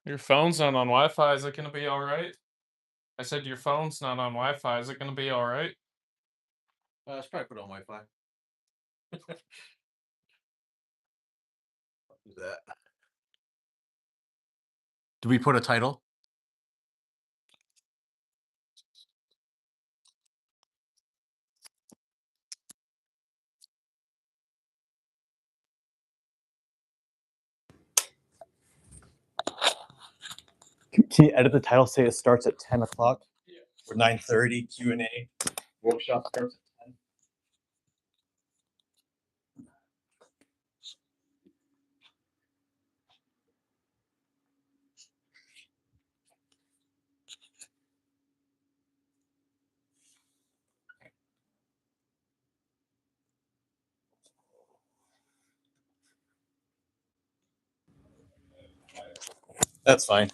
Your phone's not on Wi-Fi. Is it gonna be all right? I said your phone's not on Wi-Fi. Is it gonna be all right? I should probably put on Wi-Fi. Do that. Do we put a title? Can you edit the title? Say it starts at 10 o'clock or 9:30. Q&A workshop starts at 10. That's fine.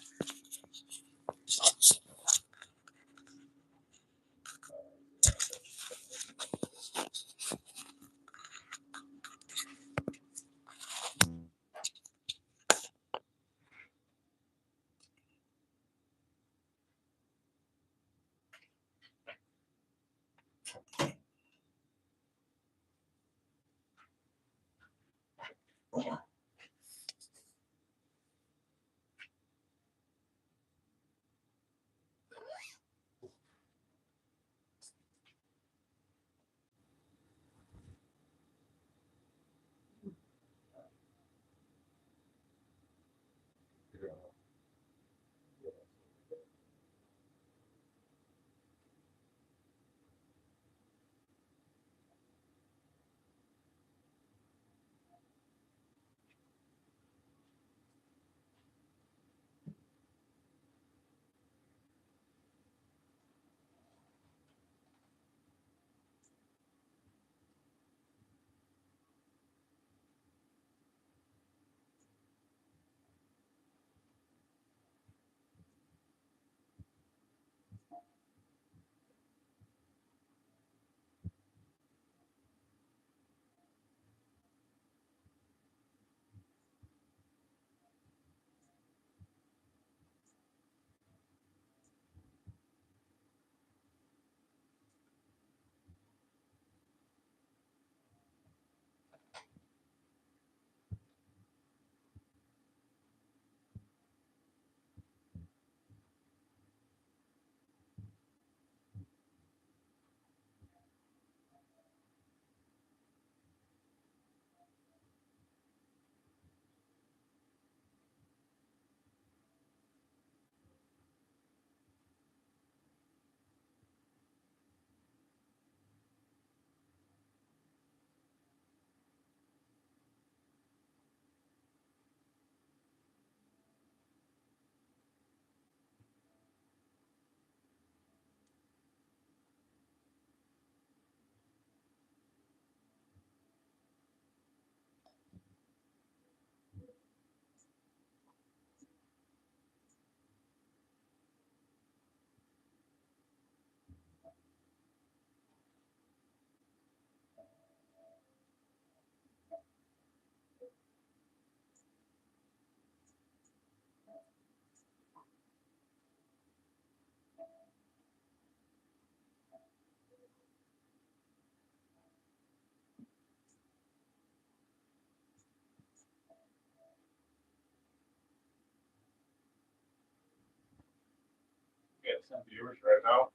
Get some viewers right now.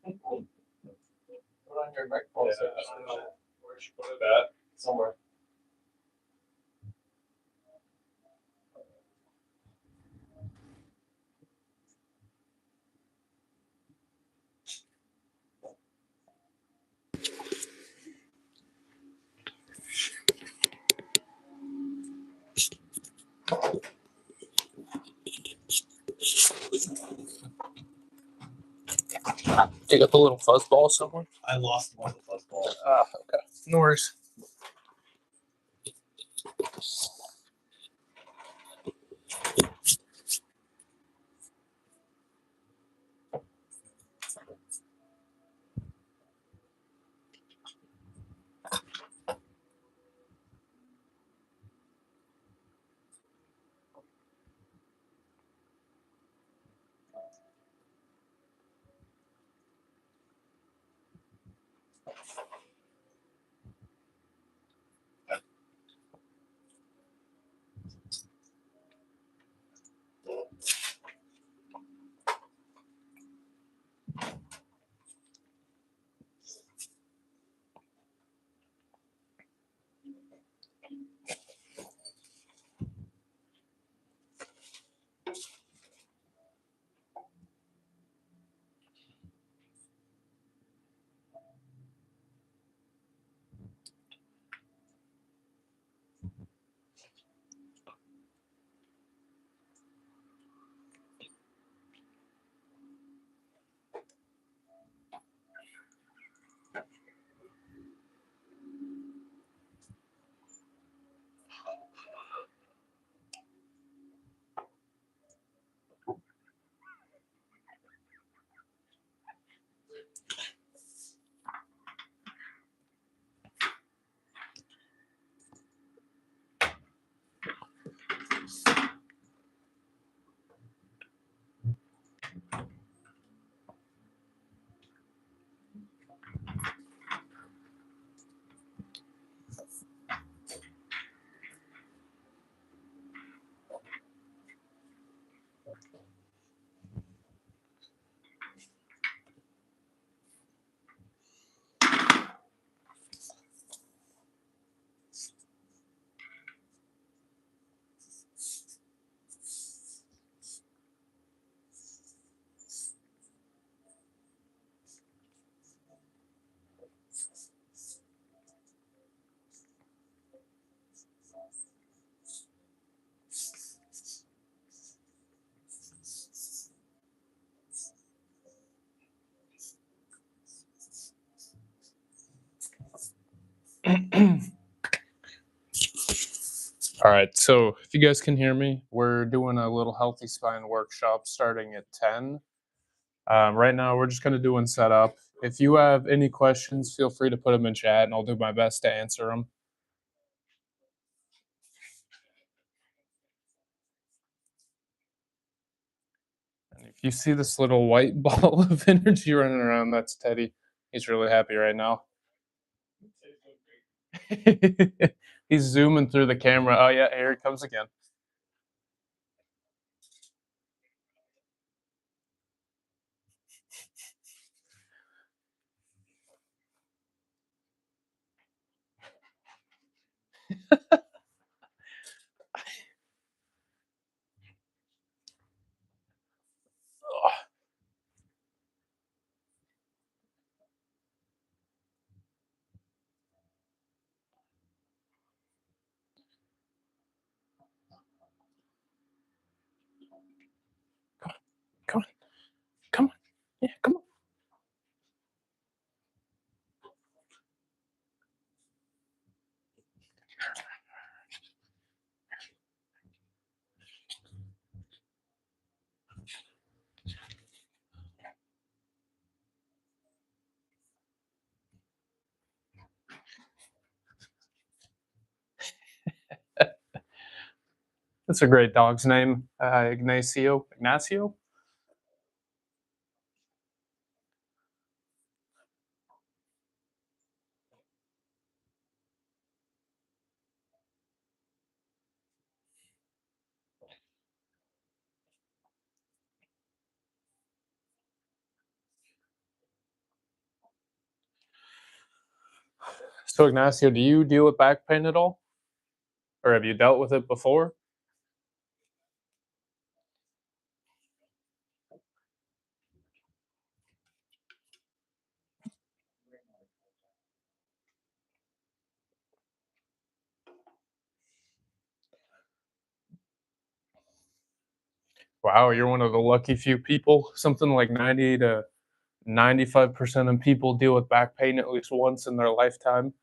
Put on your microphone. Yeah, I don't know where she put it at. Somewhere. You got the little fuzzball somewhere? I lost one of the fuzzballs. Ah, okay. No worries. All right, so if you guys can hear me, we're doing a little healthy spine workshop starting at 10. Right now, we're just kind of doing setup. If you have any questions, feel free to put them in chat and I'll do my best to answer them. And if you see this little white ball of energy running around, that's Teddy. He's really happy right now. He's zooming through the camera. Oh, yeah, here it comes again. Come on, come on. Yeah, come on. That's a great dog's name. Ignacio. Ignacio? So, Ignacio, do you deal with back pain at all? Or have you dealt with it before? Wow, you're one of the lucky few people. Something like 90 to 95% of people deal with back pain at least once in their lifetime.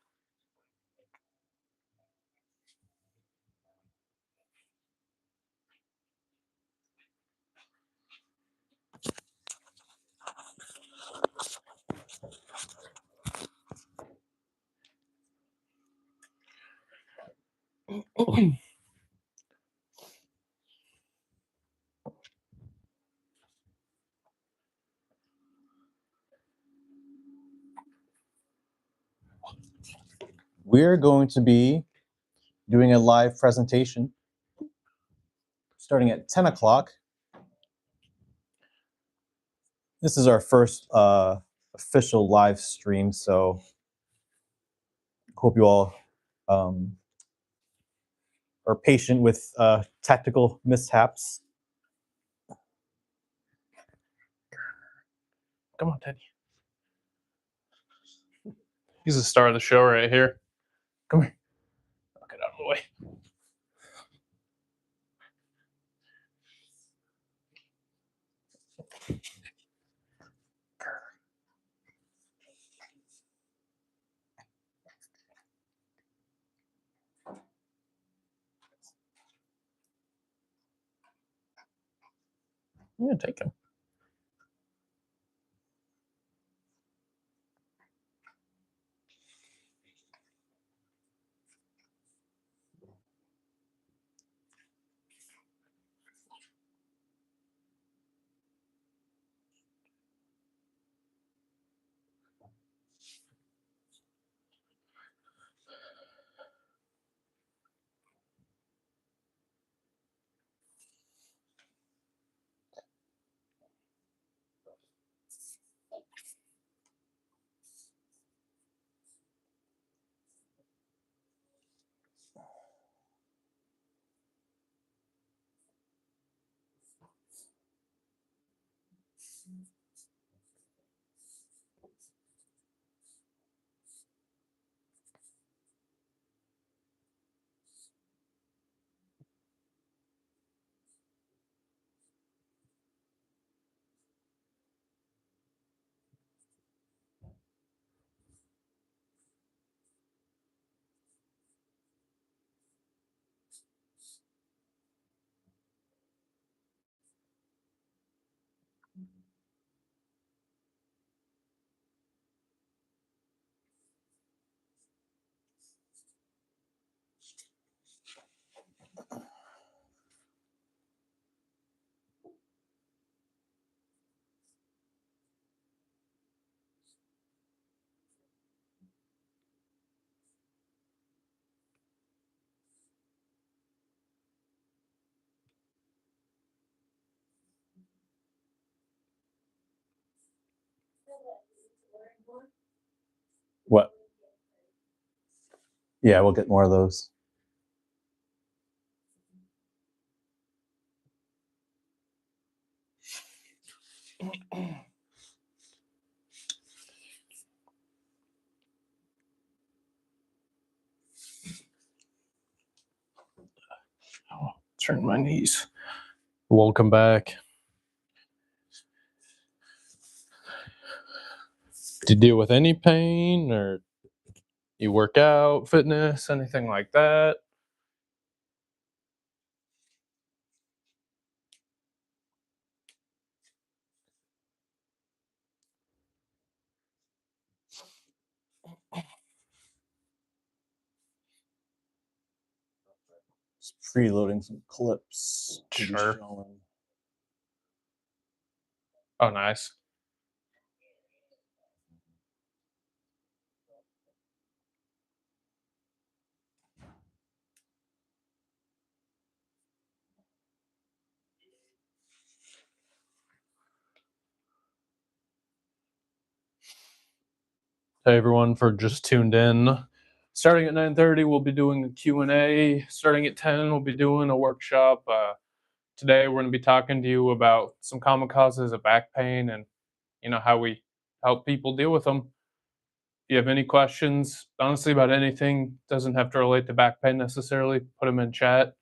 We're going to be doing a live presentation starting at 10 o'clock. This is our first official live stream, so hope you all are patient with tactical mishaps. Come on, Teddy. He's the star of the show right here. Come here. I'll get out of the way. I'm gonna take him. What? Yeah, we'll get more of those. Oh, turn my knees. Welcome back. Do you deal with any pain, or you work out, fitness, anything like that? Just preloading some clips. to be Sure. shown. Oh, nice. Hey everyone for just tuned in. Starting at 9:30, we'll be doing a Q&A. Starting at 10, we'll be doing a workshop. Today, we're going to be talking to you about some common causes of back pain and how we help people deal with them. If you have any questions, honestly, about anything, doesn't have to relate to back pain necessarily, put them in chat.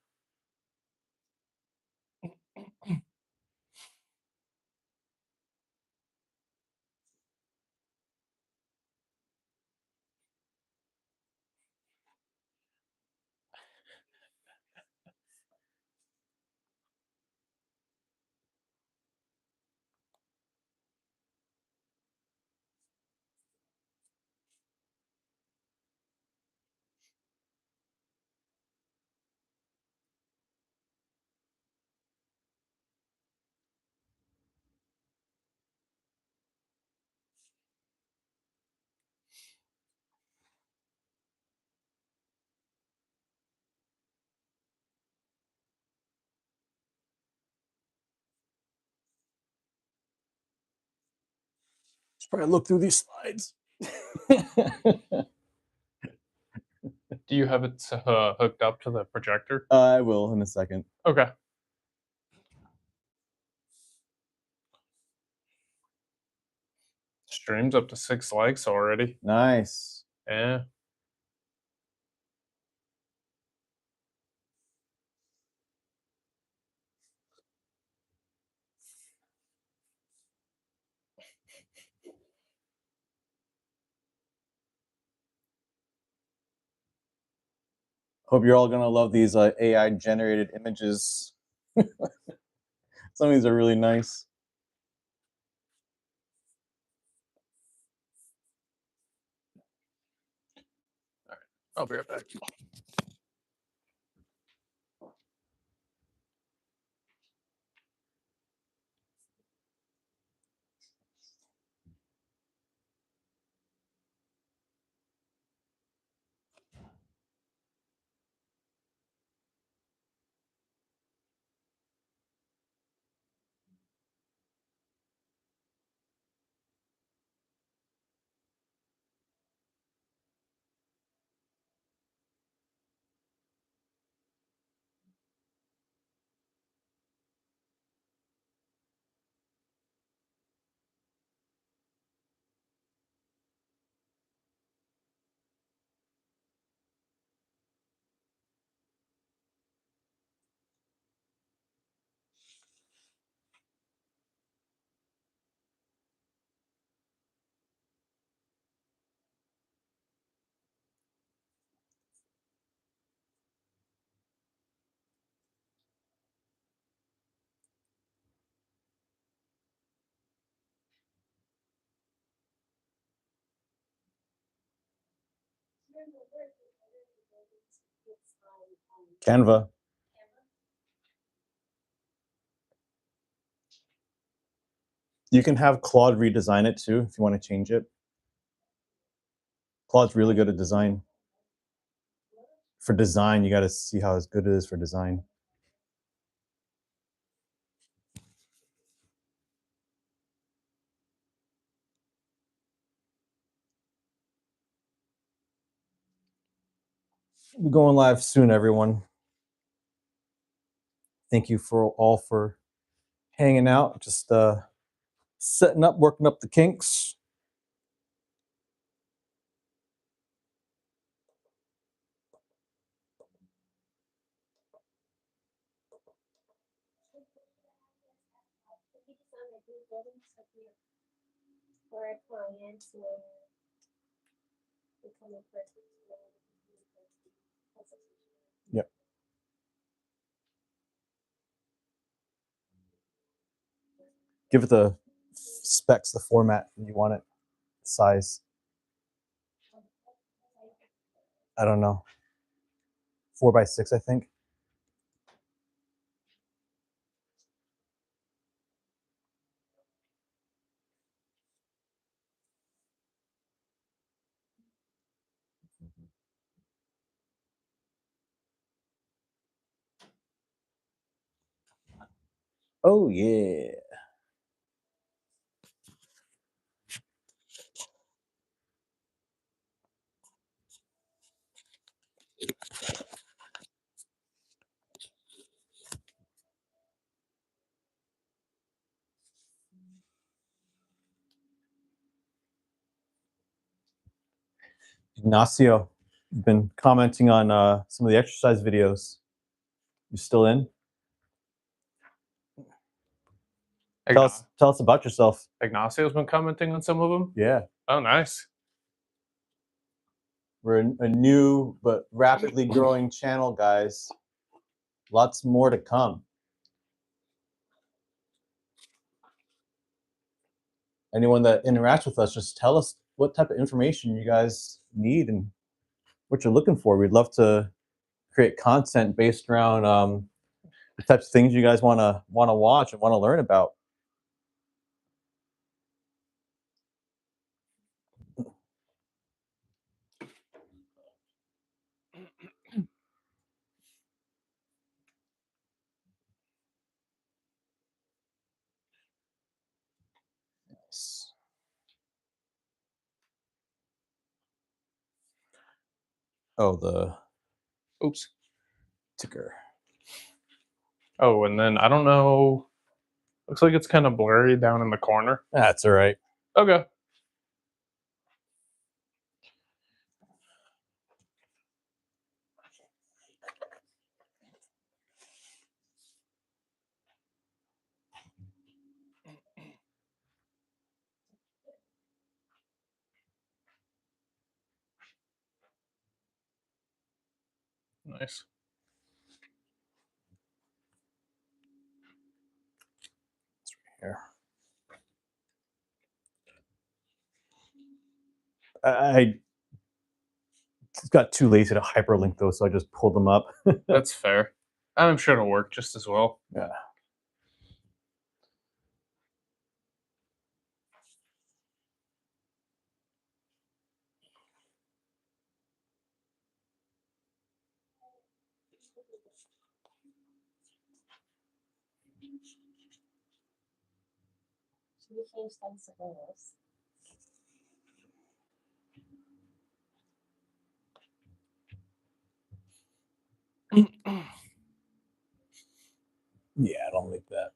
Just try to look through these slides. Do you have it hooked up to the projector? I will in a second. Okay. Stream's up to 6 likes already. Nice. Yeah. Hope you're all gonna love these AI generated images. Some of these are really nice. I'll be right back. Canva. You can have Claude redesign it too if you want to change it. Claude's really good at design. For design, you got to see how good it is for design. We're going live soon, everyone. Thank you for hanging out, just setting up, working up the kinks. For our clients when becoming person. Yep. Give it the specs, the format you want it, size. I don't know. 4x6, I think. Oh yeah. Ignacio, you've been commenting on some of the exercise videos. You still in? Tell us about yourself. Ignacio's been commenting on some of them. Yeah. Oh, nice. We're a new but rapidly growing channel, guys. Lots more to come. Anyone that interacts with us, just tell us what type of information you guys need and what you're looking for. We'd love to create content based around the types of things you guys want to watch and want to learn about. Nice. Oh, the Oops. ticker. Oh, and then I don't know. Looks like it's kind of blurry down in the corner. That's all right. Okay. Nice. Here. I got too lazy to hyperlink those, so I just pulled them up. That's fair. I'm sure it'll work just as well. Yeah. Should we change them to those? Yeah, I don't like that.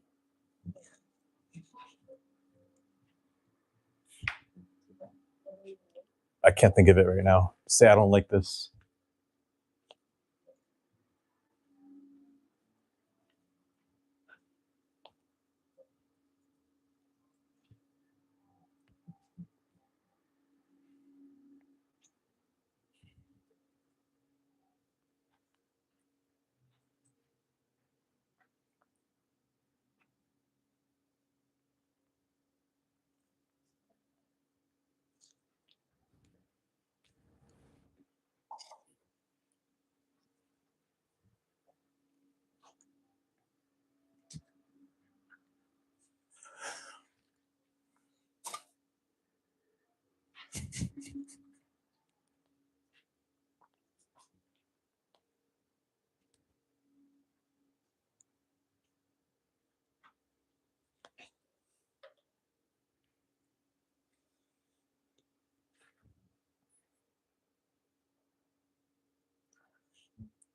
I can't think of it right now. Say I don't like this.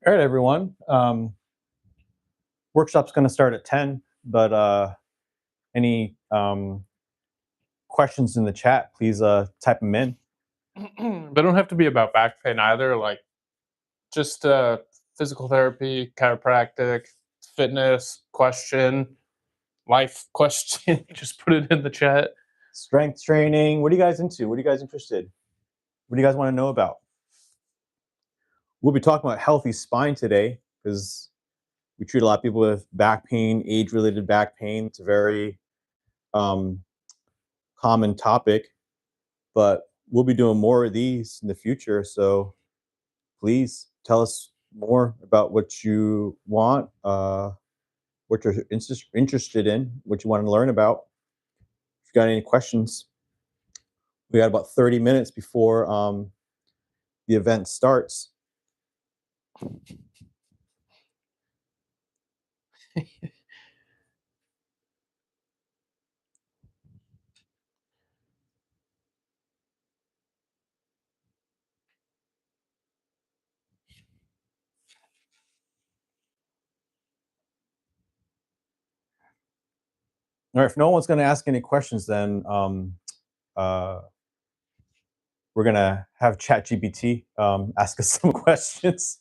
All right, everyone. Workshop's going to start at 10, but any questions in the chat, please type them in. They don't have to be about back pain either. Like just physical therapy, chiropractic, fitness question, life question. Just put it in the chat. Strength training. What are you guys into? What are you guys interested? What do you guys want to know about? We'll be talking about healthy spine today because we treat a lot of people with back pain, age-related back pain. It's a very common topic, but we'll be doing more of these in the future. So please tell us more about what you want, what you're interested in, what you want to learn about. If you got any questions, we got about 30 minutes before the event starts. All right, if no one's going to ask any questions, then we're going to have ChatGPT ask us some questions.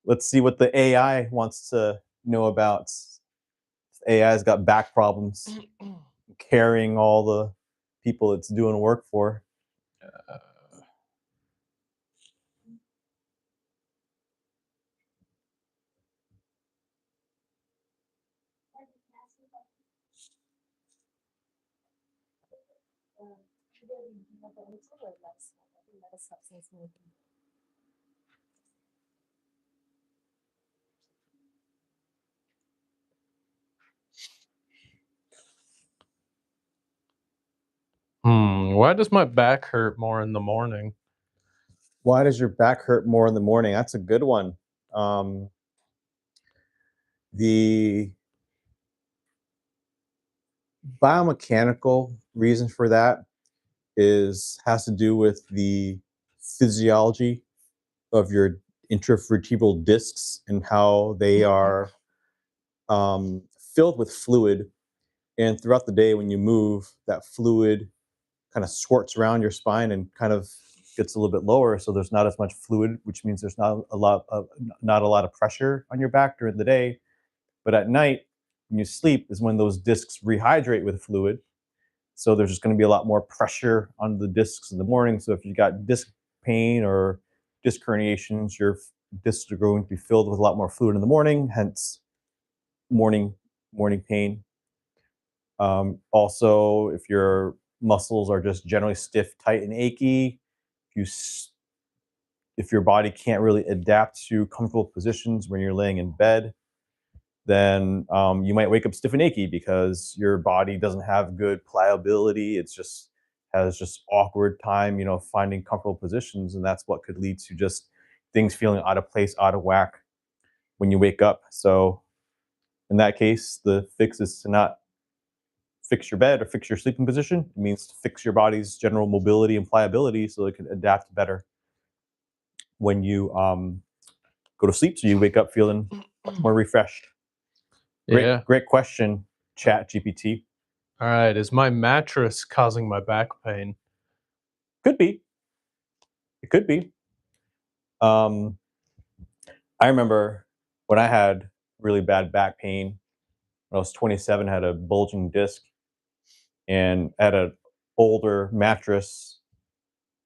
Let's see what the AI wants to know about. AI's got back problems, carrying all the people it's doing work for. Why does my back hurt more in the morning? Why does your back hurt more in the morning? That's a good one. The biomechanical reason for that has to do with the physiology of your intervertebral discs and how they are filled with fluid. And throughout the day, when you move, that fluid kind of squirts around your spine and kind of gets a little bit lower. So there's not as much fluid, which means there's not a lot of pressure on your back during the day. But at night, when you sleep, is when those discs rehydrate with fluid. So there's just going to be a lot more pressure on the discs in the morning. So if you got disc pain or disc herniations, your discs are going to be filled with a lot more fluid in the morning, hence morning pain. Also, if your muscles are just generally stiff, tight, and achy, if your body can't really adapt to comfortable positions when you're laying in bed, then you might wake up stiff and achy because your body doesn't have good pliability. It's just has awkward time, finding comfortable positions, and that's what could lead to just things feeling out of place, out of whack when you wake up. So in that case, the fix is to not fix your bed or fix your sleeping position. It means to fix your body's general mobility and pliability so it can adapt better when you go to sleep, so you wake up feeling much more refreshed. Great question, ChatGPT. All right, is my mattress causing my back pain? Could be. It could be. I remember when I had really bad back pain when I was 27, I had a bulging disc, and I had an older mattress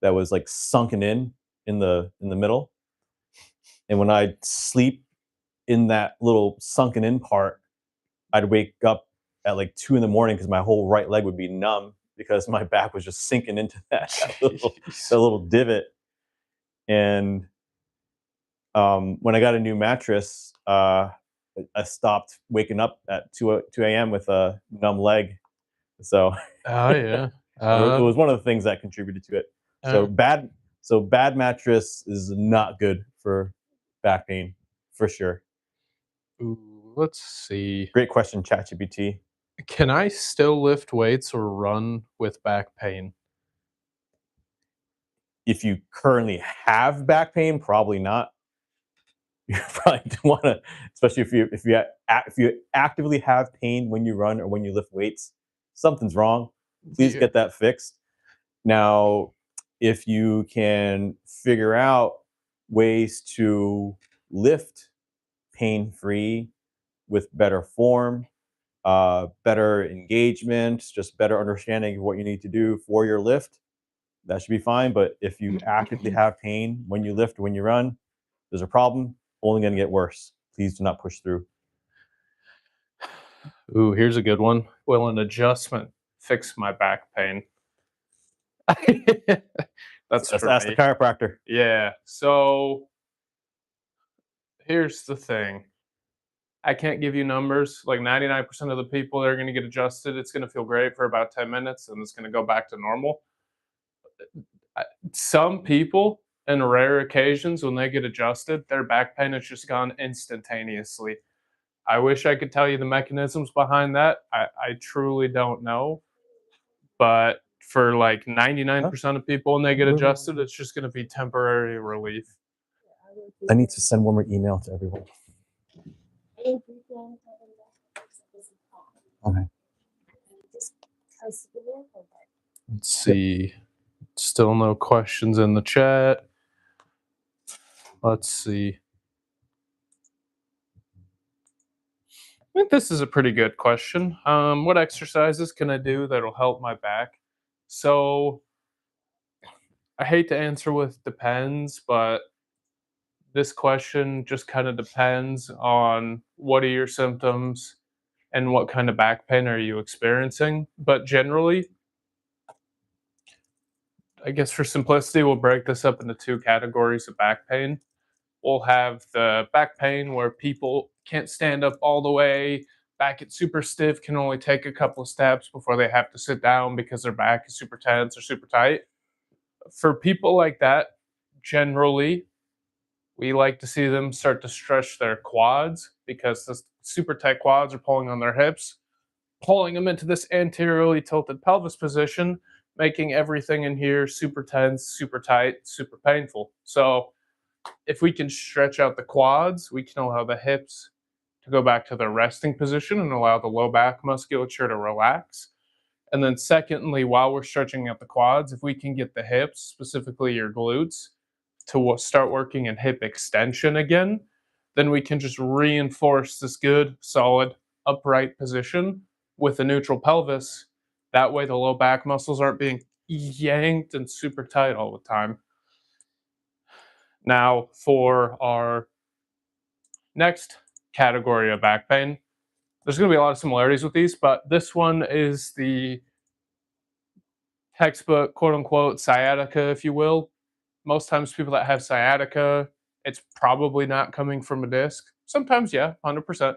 that was like sunken in the middle. And when I'd sleep in that little sunken in part, I'd wake up at like 2 a.m. because my whole right leg would be numb because my back was just sinking into that little divot. And when I got a new mattress, I stopped waking up at 2 a.m. with a numb leg. So Oh yeah, it was one of the things that contributed to it. So bad mattress is not good for back pain, for sure. Ooh, let's see. Great question, ChatGPT. Can I still lift weights or run with back pain? If you currently have back pain, probably not. You probably don't want to, especially if you actively have pain when you run or when you lift weights, something's wrong. Please Yeah. get that fixed. Now, if you can figure out ways to lift pain free with better form, better engagement, just better understanding of what you need to do for your lift, that should be fine. But if you actively have pain when you lift, when you run, there's a problem, only going to get worse. Please do not push through. Ooh, here's a good one. Will an adjustment fix my back pain? That's Let's for ask the me. chiropractor. Yeah. So here's the thing. I can't give you numbers. Like 99% of the people that are going to get adjusted, it's going to feel great for about 10 minutes and it's going to go back to normal. Some people, in rare occasions, when they get adjusted, their back pain has just gone instantaneously. I wish I could tell you the mechanisms behind that. I truly don't know. But for like 99% of people when they get adjusted, it's just going to be temporary relief. I need to send one more email to everyone. Okay. Let's see. Still no questions in the chat. Let's see. I think this is a pretty good question. What exercises can I do that'll help my back? So I hate to answer with depends, but this question just kind of depends on what are your symptoms and what kind of back pain are you experiencing. But generally, I guess for simplicity, we'll break this up into two categories of back pain. We'll have the back pain where people can't stand up all the way, back it's super stiff, can only take a couple of steps before they have to sit down because their back is super tense or super tight. For people like that, generally, we like to see them start to stretch their quads because the super tight quads are pulling on their hips, pulling them into this anteriorly tilted pelvis position, making everything in here super tense, super tight, super painful. So if we can stretch out the quads, we can allow the hips to go back to their resting position and allow the low back musculature to relax. And then, secondly, while we're stretching out the quads, if we can get the hips, specifically your glutes, to start working in hip extension again, then we can just reinforce this good, solid, upright position with a neutral pelvis. That way, the low back muscles aren't being yanked and super tight all the time. Now, for our next category of back pain, there's going to be a lot of similarities with these, but this one is the textbook, quote unquote, sciatica, if you will. Most times, people that have sciatica, it's probably not coming from a disc. Sometimes, yeah, 100%.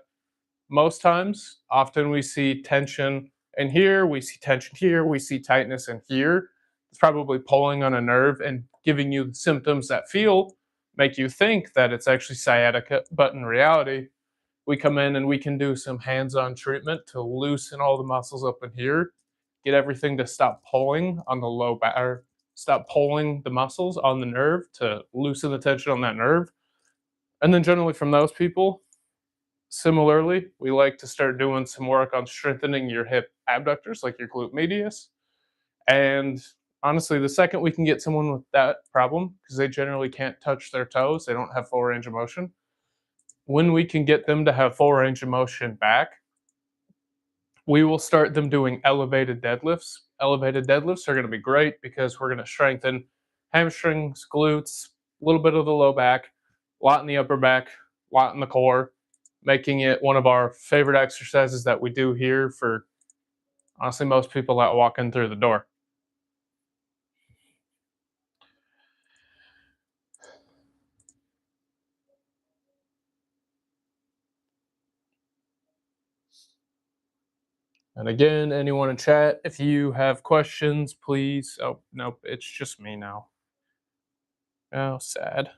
Most times, often we see tension in here, we see tension here, we see tightness in here. It's probably pulling on a nerve and giving you symptoms that make you think that it's actually sciatica, but in reality, we come in and we can do some hands-on treatment to loosen all the muscles up in here, get everything to stop pulling on the low back, or stop pulling the muscles on the nerve to loosen the tension on that nerve. And then generally from those people, similarly, we like to start doing some work on strengthening your hip abductors, like your glute medius. And honestly, the second we can get someone with that problem, because they generally can't touch their toes, they don't have full range of motion, when we can get them to have full range of motion back, we will start them doing elevated deadlifts. Elevated deadlifts are going to be great because we're going to strengthen hamstrings, glutes, a little bit of the low back, a lot in the upper back, a lot in the core, making it one of our favorite exercises that we do here for honestly most people that walk in through the door. And again, anyone in chat, if you have questions, please. Oh, nope, it's just me now. Oh, sad.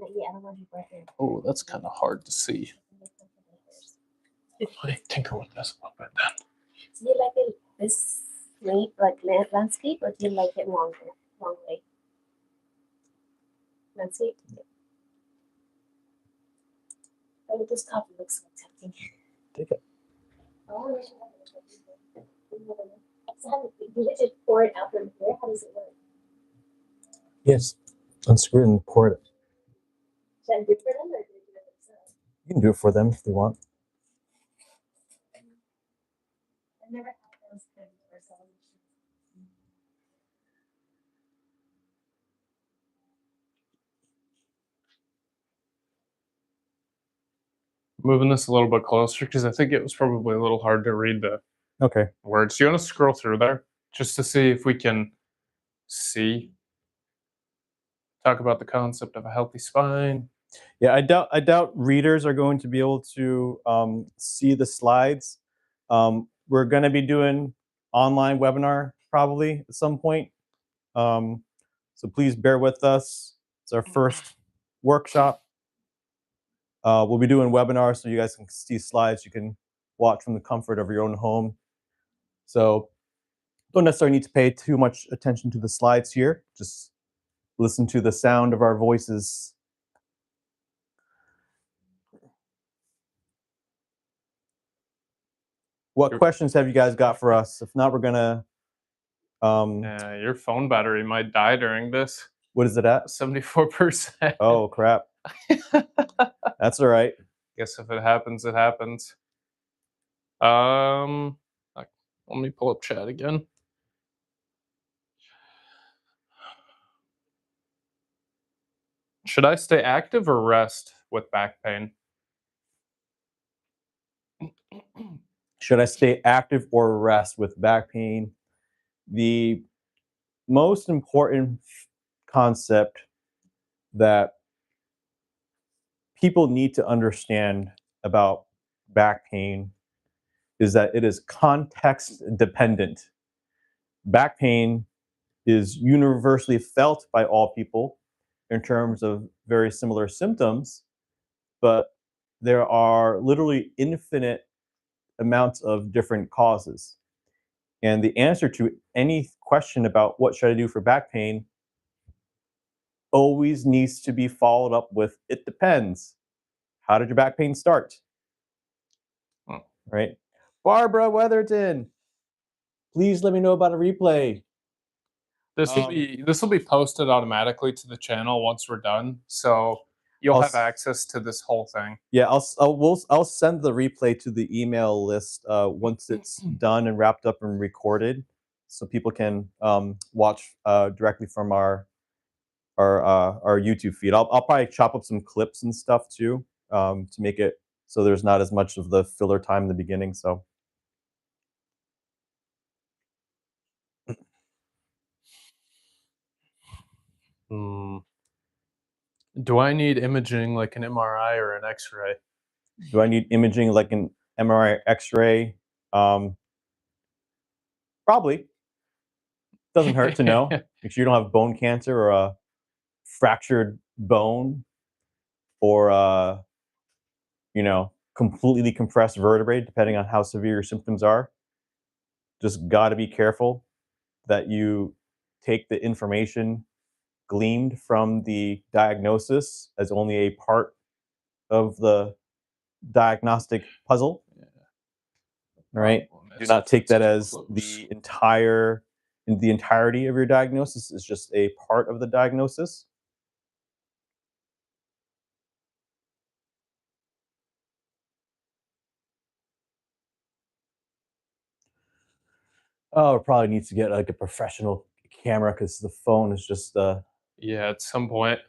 Yeah, I don't want to break it. Oh, that's kind of hard to see. Let me tinker with this a little bit then. Do you like it this way, like landscape, or do you like it long way? Landscape. Oh, this coffee looks so tempting. Take it. Oh, I should have it. So how do you just pour it out from here? How does it work? Yes. Unscrew it and pour it. Should I do it for them, or do you do it themselves? You can do it for them if they want. I've never had those kind of sewing machines. Moving this a little bit closer because I think it was probably a little hard to read the Okay. words. Do you want to scroll through there just to see if we can see? Talk about the concept of a healthy spine. Yeah, I doubt readers are going to be able to see the slides. We're going to be doing online webinar probably at some point. So please bear with us. It's our first workshop. We'll be doing webinars so you guys can see slides you can watch from the comfort of your own home. So don't necessarily need to pay too much attention to the slides here. Just listen to the sound of our voices. What questions have you guys got for us? If not, we're gonna. Your phone battery might die during this. What is it at? 74%. Oh crap! That's all right. Guess if it happens, it happens. Let me pull up chat again. Should I stay active or rest with back pain? Should I stay active or rest with back pain? The most important concept that people need to understand about back pain is that it is context dependent. Back pain is universally felt by all people in terms of very similar symptoms, but there are literally infinite amounts of different causes. And the answer to any question about what should I do for back pain always needs to be followed up with, it depends. How did your back pain start? Right? Barbara Weatherton, please let me know about a replay. This will be posted automatically to the channel once we're done, so you'll have access to this whole thing. Yeah, I'll send the replay to the email list once it's done and wrapped up and recorded, so people can watch directly from our YouTube feed. I'll probably chop up some clips and stuff too to make it so there's not as much of the filler time in the beginning. So. Do I need imaging like an MRI or an X-ray? Do I need imaging like an MRI, X-ray? Probably. Doesn't hurt to know. Make sure you don't have bone cancer or a fractured bone or completely compressed vertebrae, depending on how severe your symptoms are. Just got to be careful that you take the information gleaned from the diagnosis as only a part of the diagnostic puzzle. All right. Do not take that as the entirety of your diagnosis. Is just a part of the diagnosis. Oh, it probably needs to get like a professional camera because the phone is just yeah, at some point.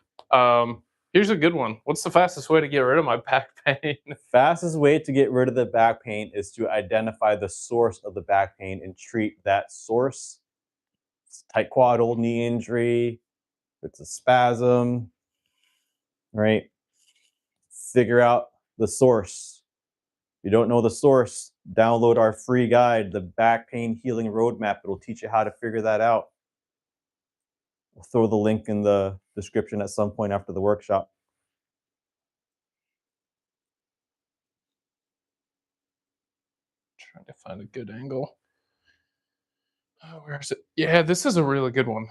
Here's a good one. What's the fastest way to get rid of my back pain? The fastest way to get rid of the back pain is to identify the source of the back pain and treat that source. It's a tight quad, old knee injury. It's a spasm, right? Figure out the source. If you don't know the source, download our free guide, the Back Pain Healing Roadmap. It'll teach you how to figure that out. We'll throw the link in the description at some point after the workshop. Trying to find a good angle. Oh, where is it? Yeah, this is a really good one.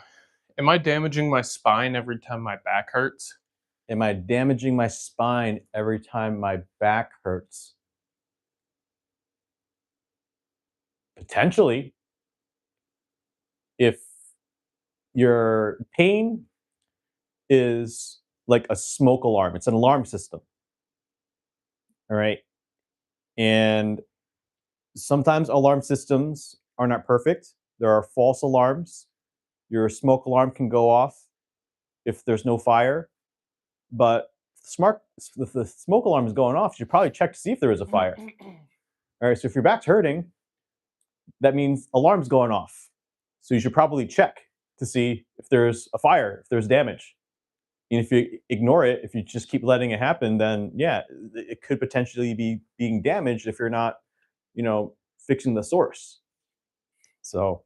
Am I damaging my spine every time my back hurts? Am I damaging my spine every time my back hurts? Potentially. If your pain is like a smoke alarm, it's an alarm system. All right. And sometimes alarm systems are not perfect. There are false alarms. Your smoke alarm can go off if there's no fire, but if the smoke alarm is going off, you should probably check to see if there is a fire. All right, so if your back's hurting, that means alarm's going off. So you should probably check to see if there's a fire, if there's damage. And if you ignore it, if you just keep letting it happen, then yeah, it could potentially be being damaged if you're not, fixing the source. So,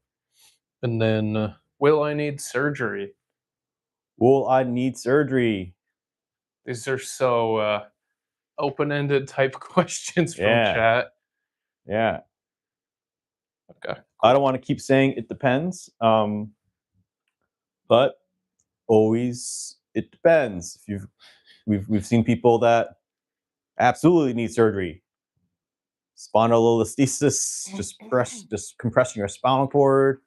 And then, will I need surgery? will I need surgery? These are so open-ended type questions from Yeah. chat. Yeah. Okay. I don't want to keep saying it depends, but always it depends. If we've seen people that absolutely need surgery. Spondylolisthesis, just compressing your spinal cord,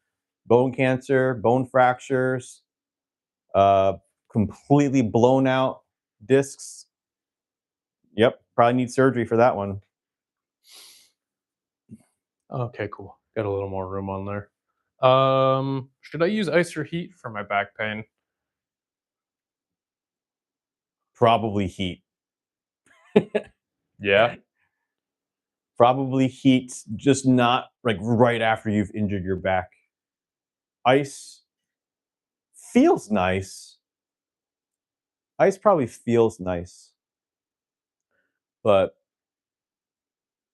bone cancer, bone fractures, completely blown out discs. Yep, probably need surgery for that one. Okay, cool. Got a little more room on there. Should I use ice or heat for my back pain? Probably heat. Yeah. Probably heat, just not like right after you've injured your back. Ice feels nice. Ice probably feels nice, but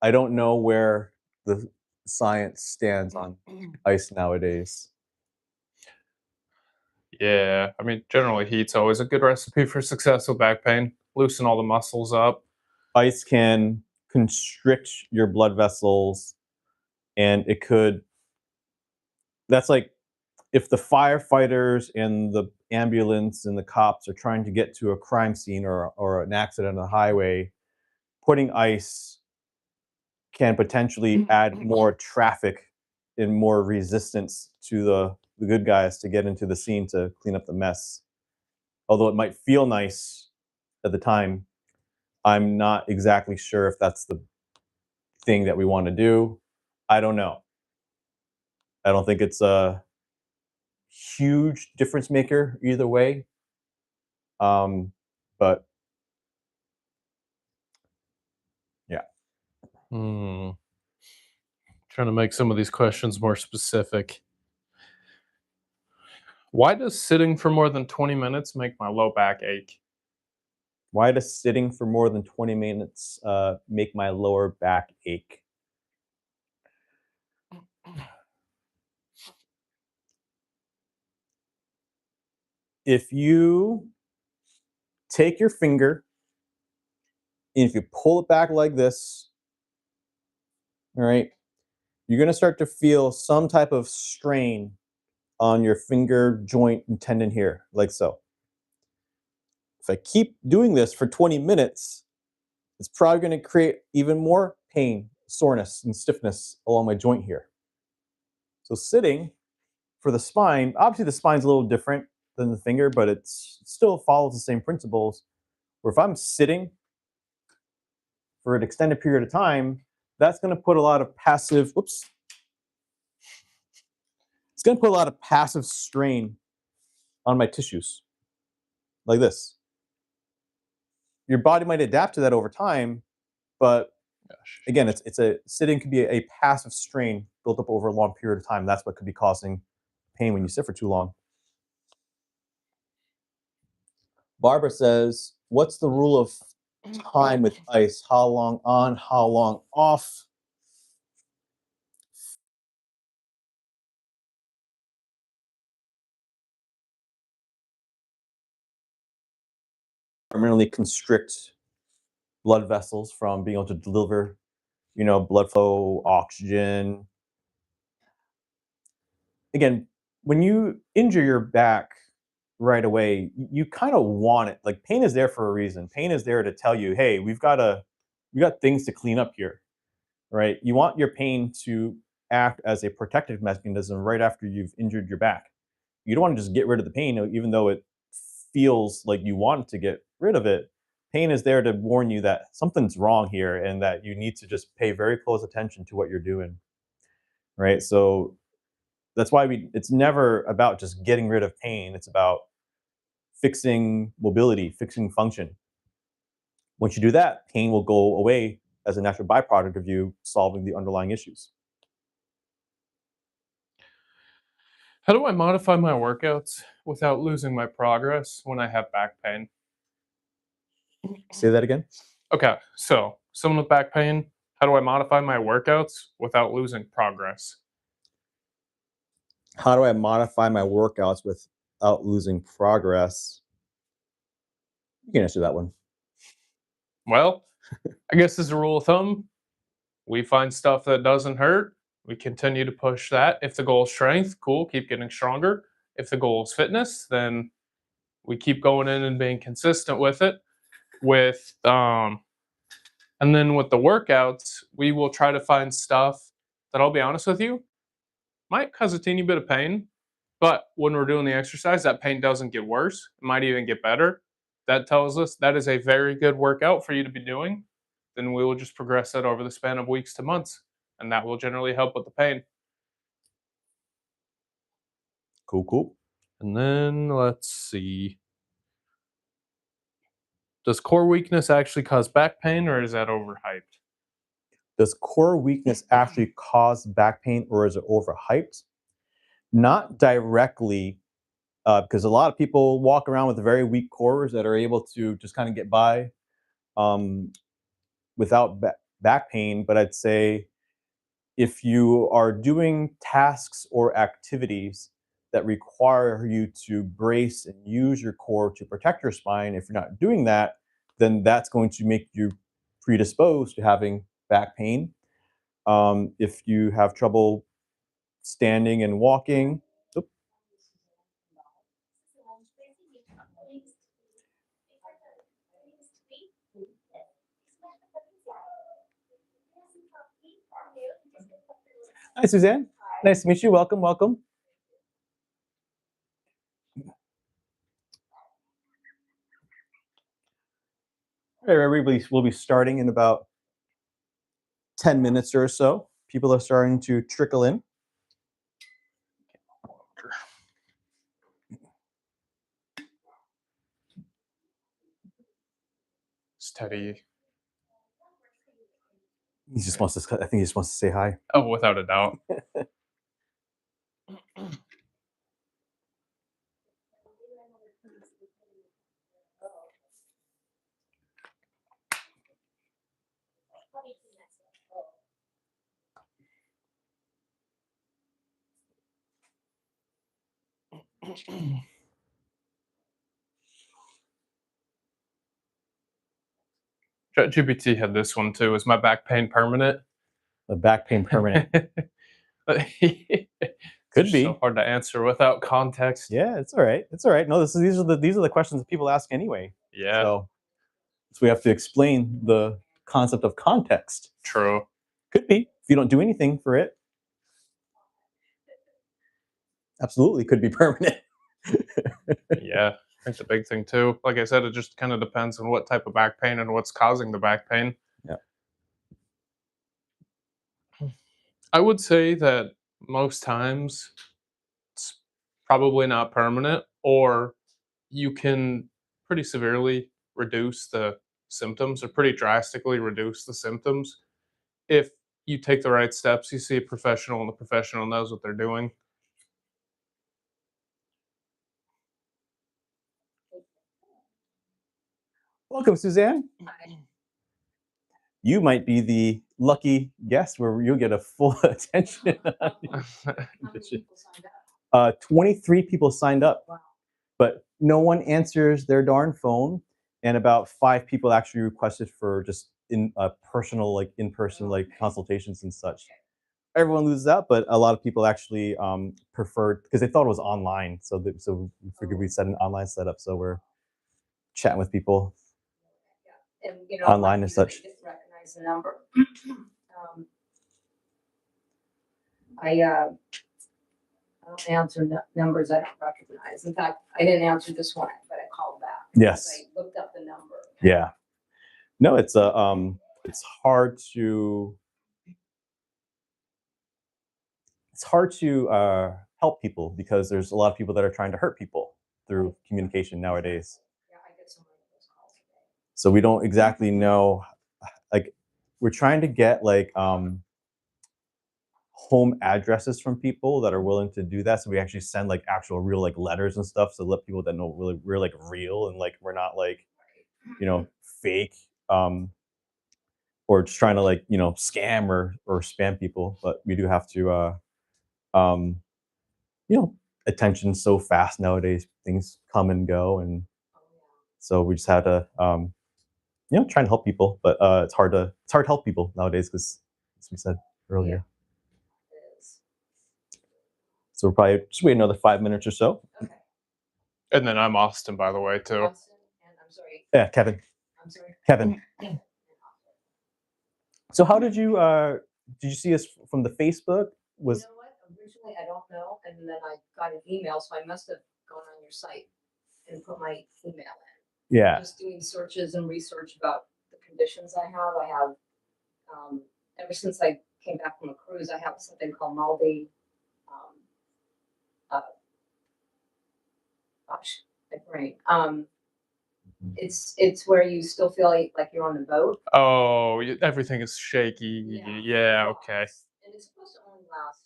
I don't know where the science stands on ice nowadays. Yeah. I mean, generally, heat's always a good recipe for successful back pain. Loosen all the muscles up. Ice can constrict your blood vessels, and it could. That's like if the firefighters and the ambulance and the cops are trying to get to a crime scene or an accident on the highway, putting ice can potentially add more traffic and more resistance to the good guys to get into the scene to clean up the mess. Although it might feel nice at the time, I'm not exactly sure if that's the thing that we want to do. I don't know. I don't think it's a huge difference maker either way. But yeah. Trying to make some of these questions more specific. Why does sitting for more than 20 minutes make my low back ache? Why does sitting for more than 20 minutes make my lower back ache? If you take your finger and if you pull it back like this, all right, you're going to start to feel some type of strain on your finger joint and tendon here, like so. If I keep doing this for 20 minutes, it's probably going to create even more pain, soreness, and stiffness along my joint here. So sitting for the spine, obviously the spine's a little different than the finger, but it still follows the same principles. Where if I'm sitting for an extended period of time, that's going to put a lot of passive, it's going to put a lot of passive strain on my tissues, like this. Your body might adapt to that over time, but again, it's a sitting could be a passive strain built up over a long period of time. That's what could be causing pain when you sit for too long. Barbara says, what's the rule of time with ice? How long on, how long off? Permanently constrict blood vessels from being able to deliver blood flow, oxygen. Again, when you injure your back right away, you kind of want it. Like, pain is there for a reason. Pain is there to tell you, hey, we got things to clean up here, right? You want your pain to act as a protective mechanism right after you've injured your back. You don't want to just get rid of the pain, even though it feels like you want to get rid of it. Pain is there to warn you that something's wrong here and that you need to just pay very close attention to what you're doing, right? So that's why it's never about just getting rid of pain. It's about fixing mobility, fixing function. Once you do that, pain will go away as a natural byproduct of you solving the underlying issues. How do I modify my workouts without losing my progress when I have back pain? Say that again. Okay, so someone with back pain, how do I modify my workouts without losing progress? How do I modify my workouts without losing progress? You can answer that one. Well, I guess as a rule of thumb, we find stuff that doesn't hurt. We continue to push that. If the goal is strength, cool, keep getting stronger. If the goal is fitness, then we keep going in and being consistent with it. And then with the workouts, we will try to find stuff that, I'll be honest with you, might cause a teeny bit of pain, but when we're doing the exercise, that pain doesn't get worse. It might even get better. That tells us that is a very good workout for you to be doing. Then we will just progress that over the span of weeks to months, and that will generally help with the pain. Cool. And then let's see. Does core weakness actually cause back pain, or is that overhyped? Does core weakness actually cause back pain, or is it overhyped? Not directly, because a lot of people walk around with very weak cores that are able to just kind of get by without back pain. But I'd say if you are doing tasks or activities that require you to brace and use your core to protect your spine, if you're not doing that, then that's going to make you predisposed to having back pain. If you have trouble standing and walking, hi, Suzanne. Nice to meet you. Welcome. All right, everybody, we'll be starting in about 10 minutes or so. People are starting to trickle in. Steady. I think he just wants to say hi. Oh, without a doubt. ChatGPT had this one too. Is my back pain permanent? The back pain permanent. Could be. So hard to answer without context. Yeah, it's all right. It's all right. No, these are the questions that people ask anyway. Yeah. So we have to explain the concept of context. True. Could be. If you don't do anything for it, absolutely could be permanent. Yeah. I think the big thing too, like I said, it just kind of depends on what type of back pain and what's causing the back pain. Yeah. I would say that most times it's probably not permanent, or you can pretty severely reduce the symptoms, or pretty drastically reduce the symptoms if you take the right steps. You see a professional and the professional knows what they're doing. Welcome, Suzanne. You might be the lucky guest where you'll get a full attention. 23 people signed up, but no one answers their darn phone, and about 5 people actually requested for just personal, like in-person, like consultations and such. Everyone loses out, but a lot of people actually preferred because they thought it was online. So we figured we'd set an online setup. So we're chatting with people And, you know, online and like you, they such. just recognize the number. I don't answer numbers I don't recognize. In fact, I didn't answer this one, but I called back. Yes. I looked up the number. Yeah. No, it's hard to help people because there's a lot of people that are trying to hurt people through communication nowadays. Yeah, I get so many of those calls today. So we don't exactly know, like, we're trying to get like home addresses from people that are willing to do that. So we actually send like actual real like letters and stuff to let people that know really we're like real and like we're not like, you know, fake, or just trying to like, you know, scam or spam people. But we do have to you know, attention so fast nowadays. Things come and go, and Oh, yeah. so we just had to you know, try and help people. But it's hard to help people nowadays because, as we said earlier. It is. So we'll probably just wait another 5 minutes or so. Okay. And then I'm Austin, by the way, too. Austin, and I'm sorry. Yeah, Kevin. I'm sorry. Kevin. So how did you see us from the Facebook? Was You know what? Originally, I don't know, and then I got an email, so I must have gone on your site and put my email in. yeah. Just doing searches and research about the conditions I have. I have, ever since I came back from a cruise, I have something called Maldi. Gosh, my brain. It's where you still feel like you're on the boat. Oh, everything is shaky. Yeah, okay. And it's supposed to only last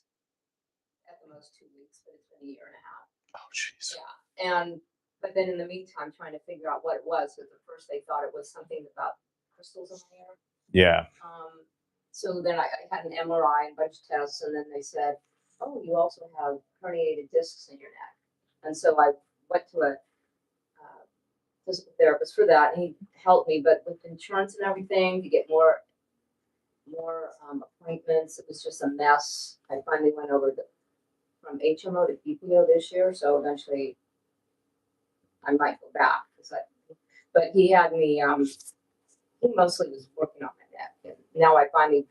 at the most 2 weeks, but it's been a year and a half. Oh, jeez. Yeah, but then in the meantime, trying to figure out what it was. Because at first they thought it was something about crystals in my hair. Yeah. So then I had an MRI and a bunch of tests, and then they said, "Oh, you also have herniated discs in your neck." And so I went to a physical therapist for that, and he helped me. But with insurance and everything, to get more appointments, it was just a mess. I finally went over from HMO to PPO this year, so eventually I might go back. But he had me. He mostly was working on my neck, and now I finally,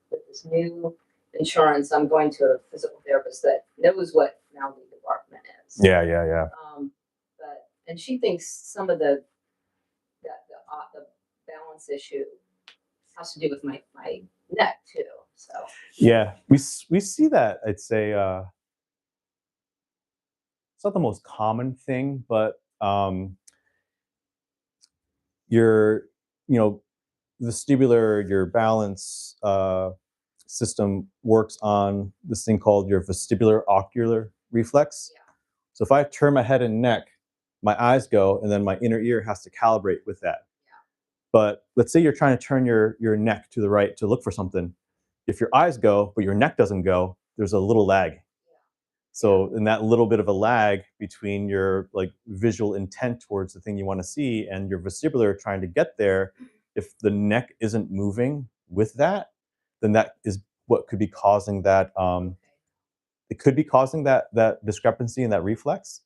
with this new insurance, I'm going to a physical therapist that knows what Maldi department is. Yeah. And she thinks some of the balance issue has to do with my neck too. So Yeah. We see that. I'd say it's not the most common thing, but your, you know, vestibular, your balance system works on this thing called your vestibular ocular reflex. Yeah. So if I turn my head and neck, my eyes go, and then my inner ear has to calibrate with that. Yeah. But let's say you're trying to turn your neck to the right to look for something. If your eyes go, but your neck doesn't go, there's a little lag. So in that little bit of a lag between your like visual intent towards the thing you want to see and your vestibular trying to get there, if the neck isn't moving with that, then that is what could be causing that. It could be causing that discrepancy in that reflex.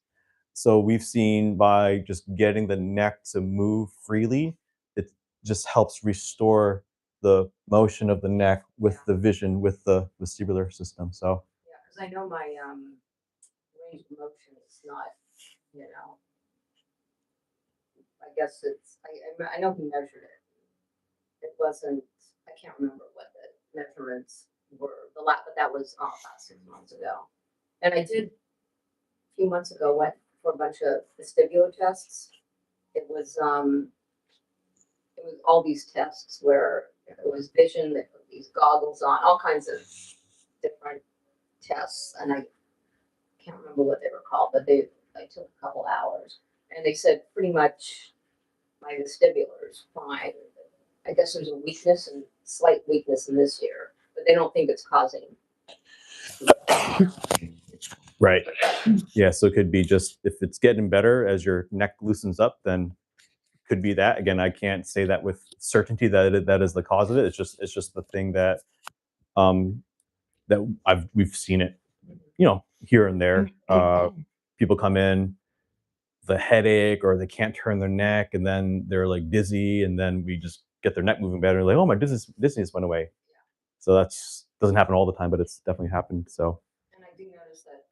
So we've seen by just getting the neck to move freely, it just helps restore the motion of the neck with the vision, with the vestibular system. So yeah, because I know my range of motion is not, you know. I guess I know he measured it. It wasn't. I can't remember what the measurements were. But that was about 6 months ago. And I did a few months ago went for a bunch of vestibular tests. It was all these tests where it was vision, they put these goggles on, all kinds of different tests, and I can't remember what they were called, but they took a couple hours, and they said pretty much my vestibular is fine. I guess there's a weakness and slight weakness in this ear, but they don't think it's causing. right. Yeah, so it could be just if it's getting better as your neck loosens up, then could be that. Again, I can't say that with certainty that that is the cause of it. It's just the thing that we've seen it, here and there. People come in, the headache, or they can't turn their neck, and then they're like dizzy, and then we just get their neck moving better. Like, oh, my dizziness went away. So that's doesn't happen all the time, but it's definitely happened. So And I do notice that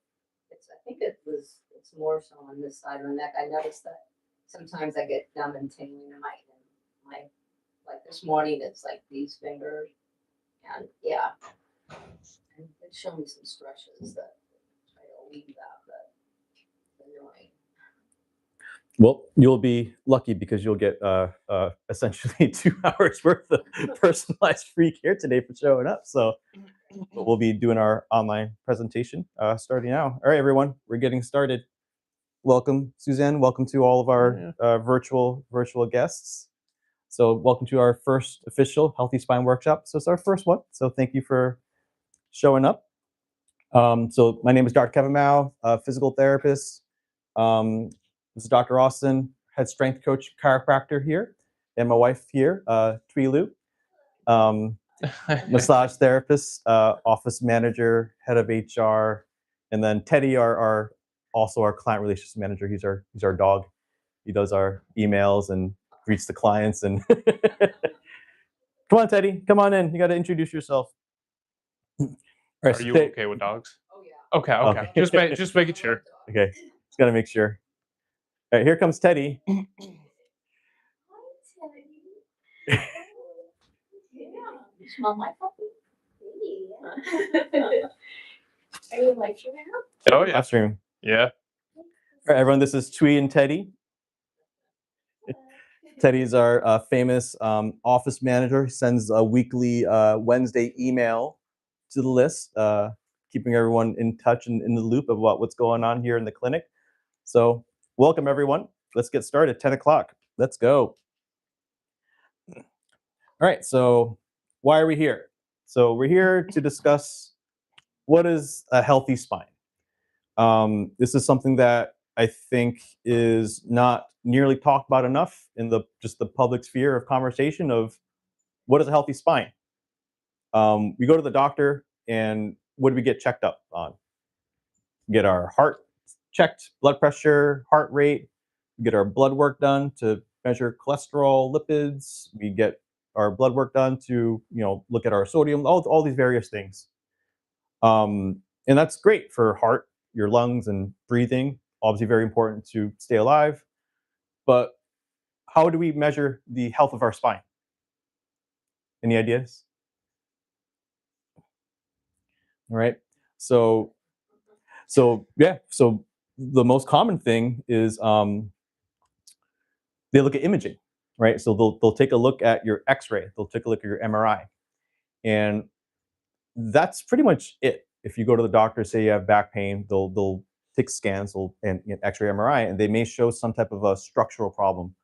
I think it's more so on this side of the neck. I noticed that sometimes I get numb and tingling in my like this morning, it's like these fingers. And yeah, and it's showing me some stretches that try to leave that, but it's annoying. well, you'll be lucky because you'll get essentially 2 hours worth of personalized free care today for showing up. So but we'll be doing our online presentation starting now. All right, everyone, we're getting started. Welcome, Suzanne. Welcome to all of our virtual guests. So welcome to our first official Healthy Spine Workshop. So it's our first one. So thank you for showing up. So my name is Dr. Kevin Mao, physical therapist. This is Dr. Austin, head strength coach, chiropractor here, and my wife here, Thuy Liu. Massage therapist, office manager, head of HR, and then Teddy, also our client relations manager. He's our dog. He does our emails and greets the clients. And come on, Teddy, come on in. You got to introduce yourself. All right, Are you okay with dogs? Oh yeah. Okay. Okay. Just making sure. Okay, just got to make sure. All right, here comes Teddy. Hi, Teddy. Yeah. You smell my puppy? Yeah. Are you like your house? Oh yeah. Classroom. Yeah. All right, everyone, this is Thuy and Teddy. Teddy's our famous office manager. He sends a weekly Wednesday email to the list, keeping everyone in touch and in the loop of what's going on here in the clinic. So welcome, everyone. Let's get started. 10 o'clock. Let's go. All right, so why are we here? So we're here to discuss what is a healthy spine. This is something that I think is not nearly talked about enough in the public sphere of conversation of what is a healthy spine. We go to the doctor, and what do we get checked up on? We get our heart checked, blood pressure, heart rate. We get our blood work done to measure cholesterol, lipids. We get our blood work done to look at our sodium, all these various things. And that's great for heart, your lungs, and breathing. Obviously very important to stay alive. But how do we measure the health of our spine? Any ideas? All right. So the most common thing is they look at imaging, right? So they'll take a look at your X-ray, they'll take a look at your MRI, and that's pretty much it. If you go to the doctor, say you have back pain, they'll take scans and X-ray, MRI, and they may show some type of a structural problem,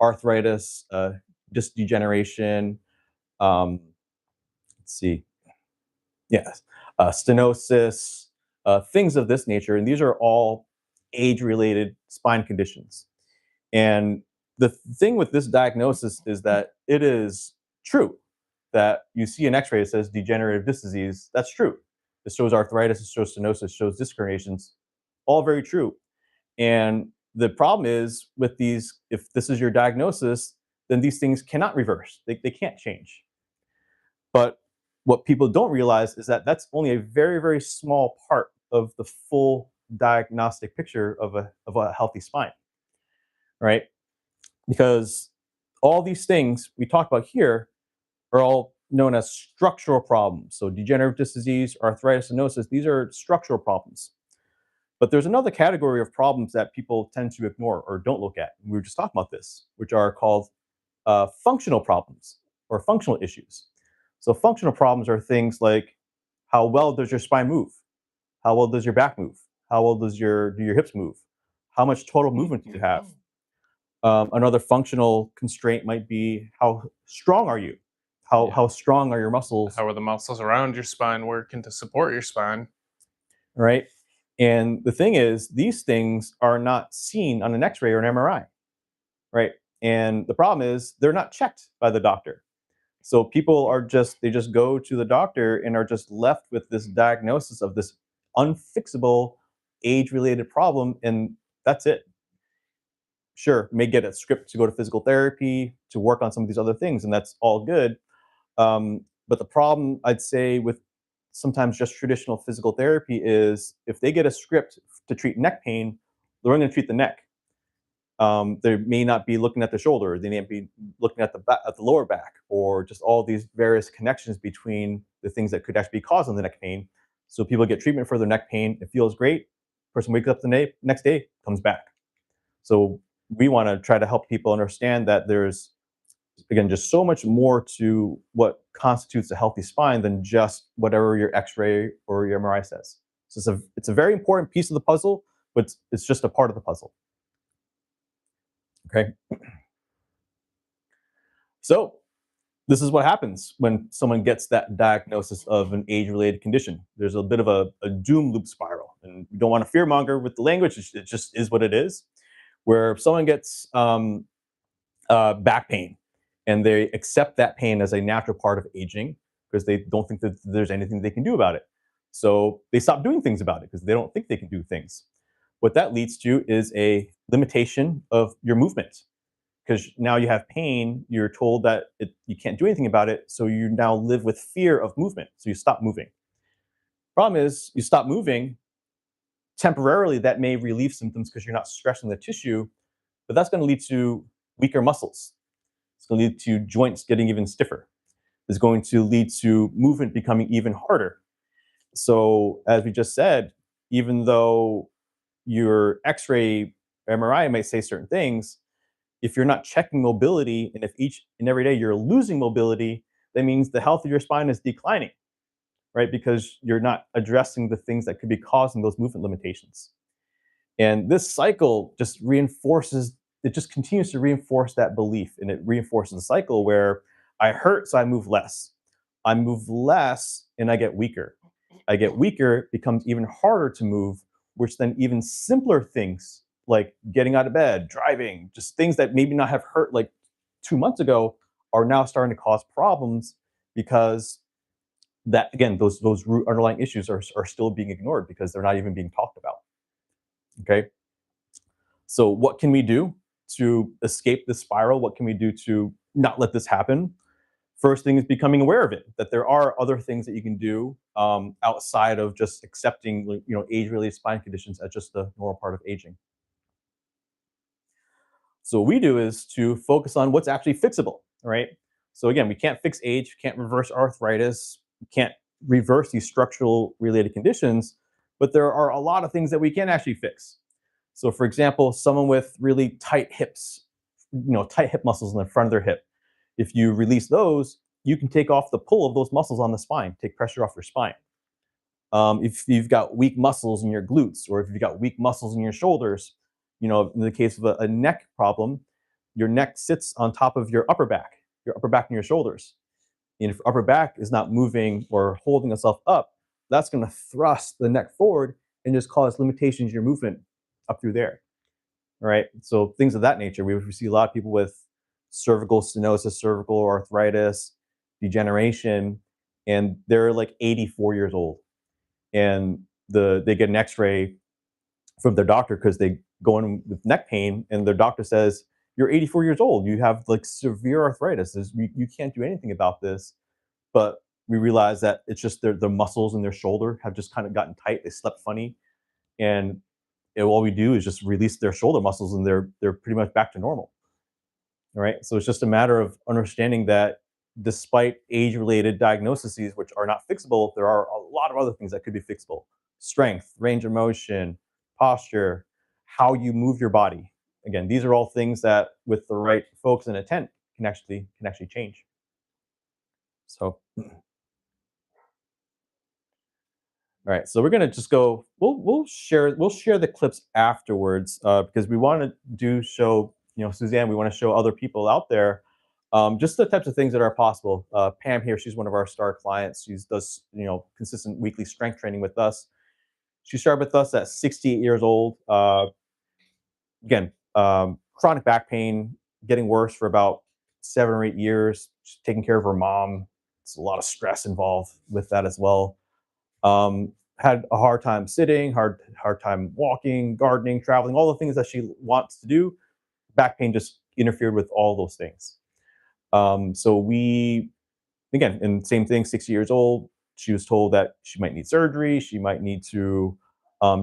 arthritis, disc degeneration. Let's see, yes, stenosis, things of this nature, and these are all age-related spine conditions. And the thing with this diagnosis is that it is true that you see an X-ray that says degenerative disc disease. That's true. It shows arthritis, it shows stenosis, it shows disc herniations. All very true. And the problem is with these, if this is your diagnosis, then these things cannot reverse. They can't change. But what people don't realize is that that's only a very, very small part of the full diagnostic picture of a healthy spine, right? Because all these things we talk about here are all known as structural problems. So degenerative disc disease, arthritis, stenosis, these are structural problems. But there's another category of problems that people tend to ignore or don't look at. We were just talking about this, which are called functional problems or functional issues. So functional problems are things like, how well does your spine move? How well does your back move? How well do your hips move? How much total movement do you have? Another functional constraint might be, how strong are you? How strong are your muscles? How are the muscles around your spine working to support your spine? Right. And the thing is, these things are not seen on an X-ray or an MRI. Right. And the problem is they're not checked by the doctor. So people are they just go to the doctor and are just left with this diagnosis of this unfixable age-related problem, and that's it. Sure, may get a script to go to physical therapy to work on some of these other things, and that's all good. But the problem, I'd say, with sometimes just traditional physical therapy is if they get a script to treat neck pain, they're only going to treat the neck. They may not be looking at the shoulder. They may be looking at the lower back, or just all these various connections between the things that could actually be causing the neck pain. So people get treatment for their neck pain. It feels great. Person wakes up the next day, comes back. So we want to try to help people understand that there's, again, just so much more to what constitutes a healthy spine than just whatever your X-ray or your MRI says. So it's a very important piece of the puzzle, but it's just a part of the puzzle. Okay. So this is what happens when someone gets that diagnosis of an age-related condition. There's a bit of a doom loop spiral, and we don't want to fearmonger with the language. It just is what it is. Where someone gets back pain, and they accept that pain as a natural part of aging because they don't think that there's anything they can do about it. So they stop doing things about it because they don't think they can do things. What that leads to is a limitation of your movement, because now you have pain. You're told that you can't do anything about it, so you now live with fear of movement. So you stop moving. Problem is, you stop moving. Temporarily, that may relieve symptoms because you're not stressing the tissue, but that's going to lead to weaker muscles. It's going to lead to joints getting even stiffer. It's going to lead to movement becoming even harder. So, as we just said, even though your X-ray, MRI might say certain things, if you're not checking mobility, and if each and every day you're losing mobility, that means the health of your spine is declining, right? Because you're not addressing the things that could be causing those movement limitations. And this cycle just continues to reinforce that belief. And it reinforces the cycle where I hurt, so I move less. I move less, and I get weaker. I get weaker, it becomes even harder to move, which then even simpler things like getting out of bed, driving, just things that maybe not have hurt like 2 months ago are now starting to cause problems because that, again, those root underlying issues are still being ignored because they're not even being talked about. Okay. So what can we do to escape this spiral? What can we do to not let this happen? First thing is becoming aware of it, that there are other things that you can do outside of just accepting, age-related spine conditions as just a normal part of aging. So what we do is to focus on what's actually fixable, right? So again, we can't fix age, can't reverse arthritis, we can't reverse these structural related conditions, but there are a lot of things that we can actually fix. So for example, someone with really tight hips, tight hip muscles in the front of their hip, if you release those, you can take off the pull of those muscles on the spine, take pressure off your spine. If you've got weak muscles in your glutes, or if you've got weak muscles in your shoulders, in the case of a neck problem, your neck sits on top of your upper back and your shoulders. And if upper back is not moving or holding itself up, that's going to thrust the neck forward and just cause limitations in your movement up through there. All right. So things of that nature. We see a lot of people with cervical stenosis, cervical arthritis, degeneration, and they're like 84 years old. And they get an X-ray from their doctor because they go in with neck pain, and their doctor says, "You're 84 years old. You have like severe arthritis. You can't do anything about this." But we realize that it's just their muscles in their shoulder have just kind of gotten tight. They slept funny, and all we do is just release their shoulder muscles, and they're pretty much back to normal. All right. So it's just a matter of understanding that despite age-related diagnoses, which are not fixable, there are a lot of other things that could be fixable: strength, range of motion, posture, how you move your body. Again, these are all things that, with the right focus and intent, can actually change. So, all right. So we're gonna just go. We'll share the clips afterwards because we want to show Suzanne. We want to show other people out there just the types of things that are possible. Pam here, she's one of our star clients. She does consistent weekly strength training with us. She started with us at 68 years old. Again, chronic back pain, getting worse for about 7 or 8 years. She's taking care of her mom. It's a lot of stress involved with that as well. Had a hard time sitting, hard time walking, gardening, traveling, all the things that she wants to do. Back pain just interfered with all those things. So we, again, and same thing, 60 years old, she was told that she might need surgery. She might need to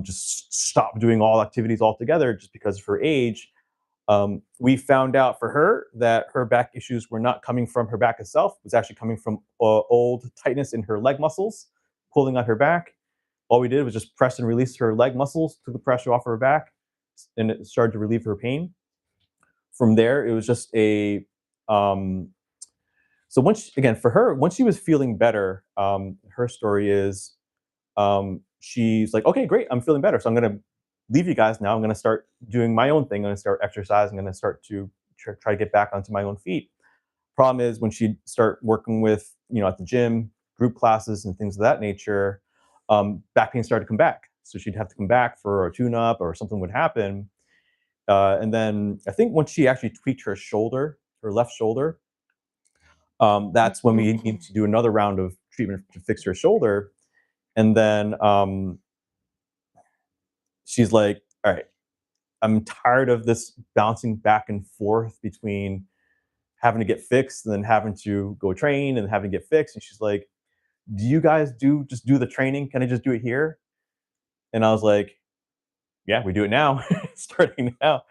just stop doing all activities altogether just because of her age. We found out for her that her back issues were not coming from her back itself. It was actually coming from old tightness in her leg muscles, pulling on her back. All we did was just press and release her leg muscles, took the pressure off her back, and it started to relieve her pain. From there, it was just a so once again for her, once she was feeling better, her story is she's like, okay, great, I'm feeling better, so I'm gonna leave you guys now. I'm gonna start doing my own thing. I'm gonna start exercising. I'm gonna start to try to get back onto my own feet. Problem is when she'd start working with, at the gym, group classes and things of that nature, back pain started to come back. So she'd have to come back for a tune-up or something would happen. And then I think once she actually tweaked her shoulder, her left shoulder, that's when we needed to do another round of treatment to fix her shoulder. And then she's like, all right, I'm tired of this bouncing back and forth between having to get fixed and then having to go train and having to get fixed. And she's like, do you guys just do the training? Can I just do it here? And I was like, yeah, we do it now, starting now.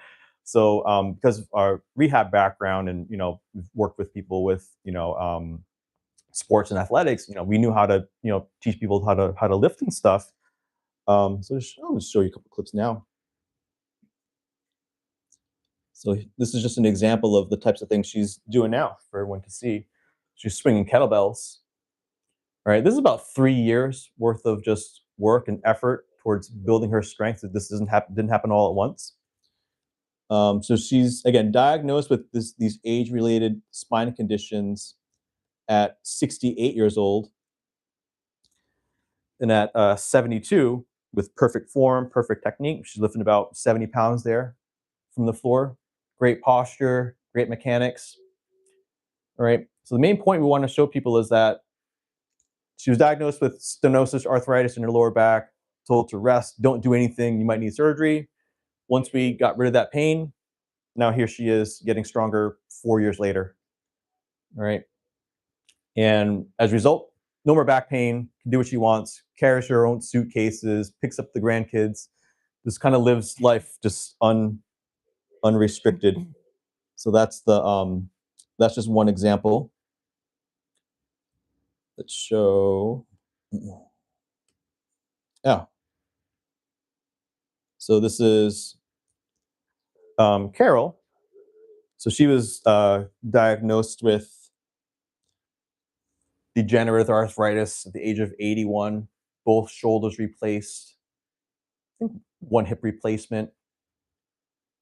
So because of our rehab background and, we've worked with people with, sports and athletics, we knew how to, teach people how to lift and stuff. So I'll just show you a couple clips now. So this is just an example of the types of things she's doing now for everyone to see. She's swinging kettlebells. All right, this is about 3 years worth of just work and effort towards building her strength. That this didn't happen all at once. So she's again diagnosed with these age-related spine conditions at 68 years old, and at 72 with perfect form, perfect technique. She's lifting about 70 pounds there from the floor. Great posture, great mechanics. All right. So the main point we want to show people is that she was diagnosed with stenosis, arthritis in her lower back, told to rest, don't do anything, you might need surgery. Once we got rid of that pain, now here she is getting stronger 4 years later. All right. And as a result, no more back pain, can do what she wants, carries her own suitcases, picks up the grandkids, just kind of lives life just unrestricted. So that's just one example. Let's show. Yeah. So this is Carol. So she was diagnosed with degenerative arthritis at the age of 81, both shoulders replaced, I think one hip replacement.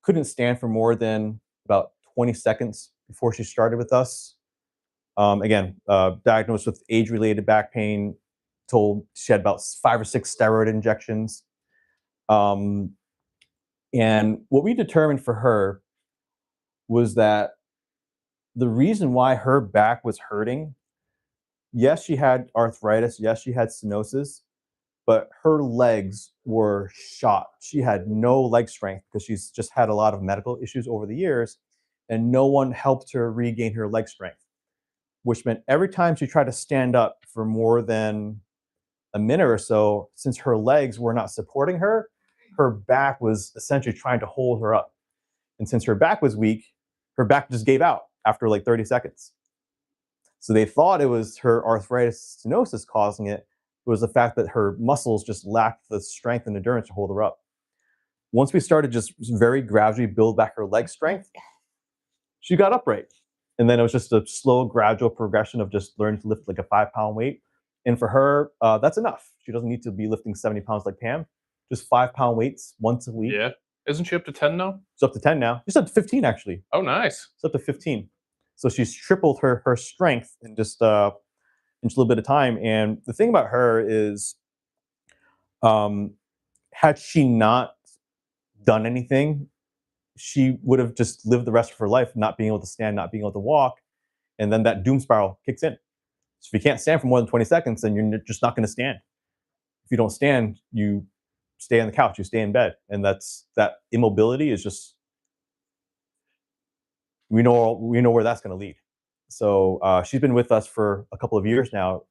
Couldn't stand for more than about 20 seconds before she started with us. Again, diagnosed with age-related back pain, told she had about 5 or 6 steroid injections. And what we determined for her was that the reason why her back was hurting, yes, she had arthritis, yes, she had stenosis, but her legs were shot. She had no leg strength because she's just had a lot of medical issues over the years, and no one helped her regain her leg strength, which meant every time she tried to stand up for more than a minute or so, since her legs were not supporting her, her back was essentially trying to hold her up. And since her back was weak, her back just gave out after like 30 seconds. So they thought it was her arthritis stenosis causing it. It was the fact that her muscles just lacked the strength and endurance to hold her up. Once we started just very gradually build back her leg strength, she got upright. And then it was just a slow, gradual progression of just learning to lift like a 5-pound weight. And for her, that's enough. She doesn't need to be lifting 70 pounds like Pam. Just 5-pound weights once a week. Yeah. Isn't she up to 10 now? She's up to 10 now. She's up to 15, actually. Oh, nice. She's up to 15. So she's tripled her strength in just a little bit of time. And the thing about her is, had she not done anything, she would have just lived the rest of her life not being able to stand, not being able to walk, and then that doom spiral kicks in. So if you can't stand for more than 20 seconds, then you're just not going to stand. If you don't stand, you stay on the couch, you stay in bed, and that immobility is just, we know where that's going to lead. So she's been with us for a couple of years now,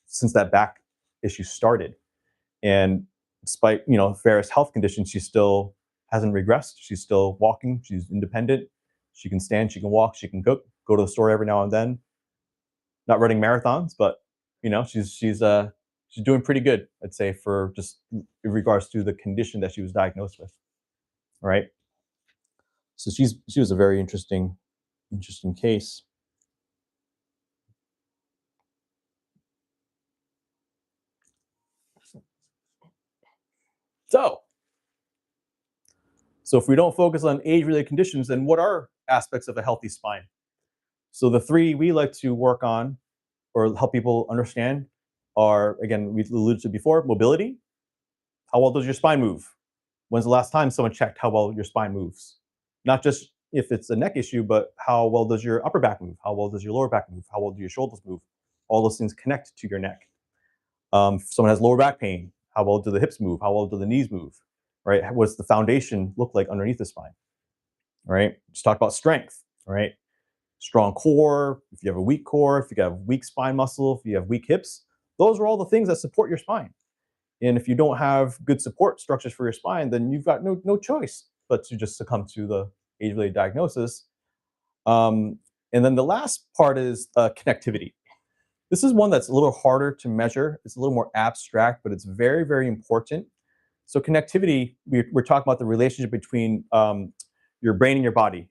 since that back issue started, and despite various health conditions, she still hasn't regressed. She's still walking. She's independent. She can stand. She can walk. She can go to the store every now and then. Not running marathons, but she's doing pretty good, I'd say, for just in regards to the condition that she was diagnosed with. Right. So she was a very interesting case. So if we don't focus on age-related conditions, then what are aspects of a healthy spine? So the three we like to work on or help people understand are, again, we alluded to before, mobility. How well does your spine move? When's the last time someone checked how well your spine moves? Not just if it's a neck issue, but how well does your upper back move? How well does your lower back move? How well do your shoulders move? All those things connect to your neck. If someone has lower back pain, how well do the hips move? How well do the knees move? Right? What does the foundation look like underneath the spine? Right? Just talk about strength. Right? Strong core. If you have a weak core, if you have weak spine muscle, if you have weak hips, those are all the things that support your spine. And if you don't have good support structures for your spine, then you've got no choice but to just succumb to the age-related diagnosis. And then the last part is connectivity. This is one that's a little harder to measure. It's a little more abstract, but it's very, very important. So connectivity, we're talking about the relationship between your brain and your body,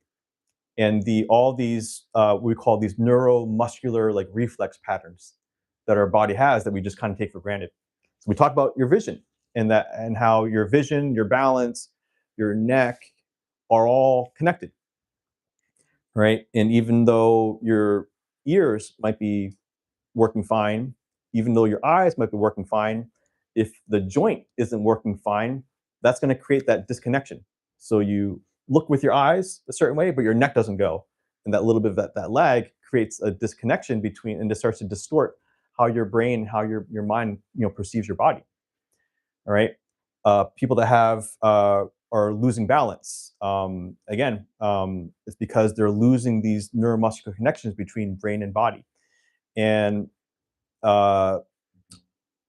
and all these we call these neuromuscular like reflex patterns that our body has that we just kind of take for granted. So we talk about your vision and how your vision, your balance, your neck are all connected, right? And even though your ears might be working fine, even though your eyes might be working fine, if the joint isn't working fine, that's going to create that disconnection. So you look with your eyes a certain way, but your neck doesn't go. And that little bit of that lag creates a disconnection between, and it starts to distort how your brain, how your mind, perceives your body. All right. People that are losing balance, again, it's because they're losing these neuromuscular connections between brain and body. And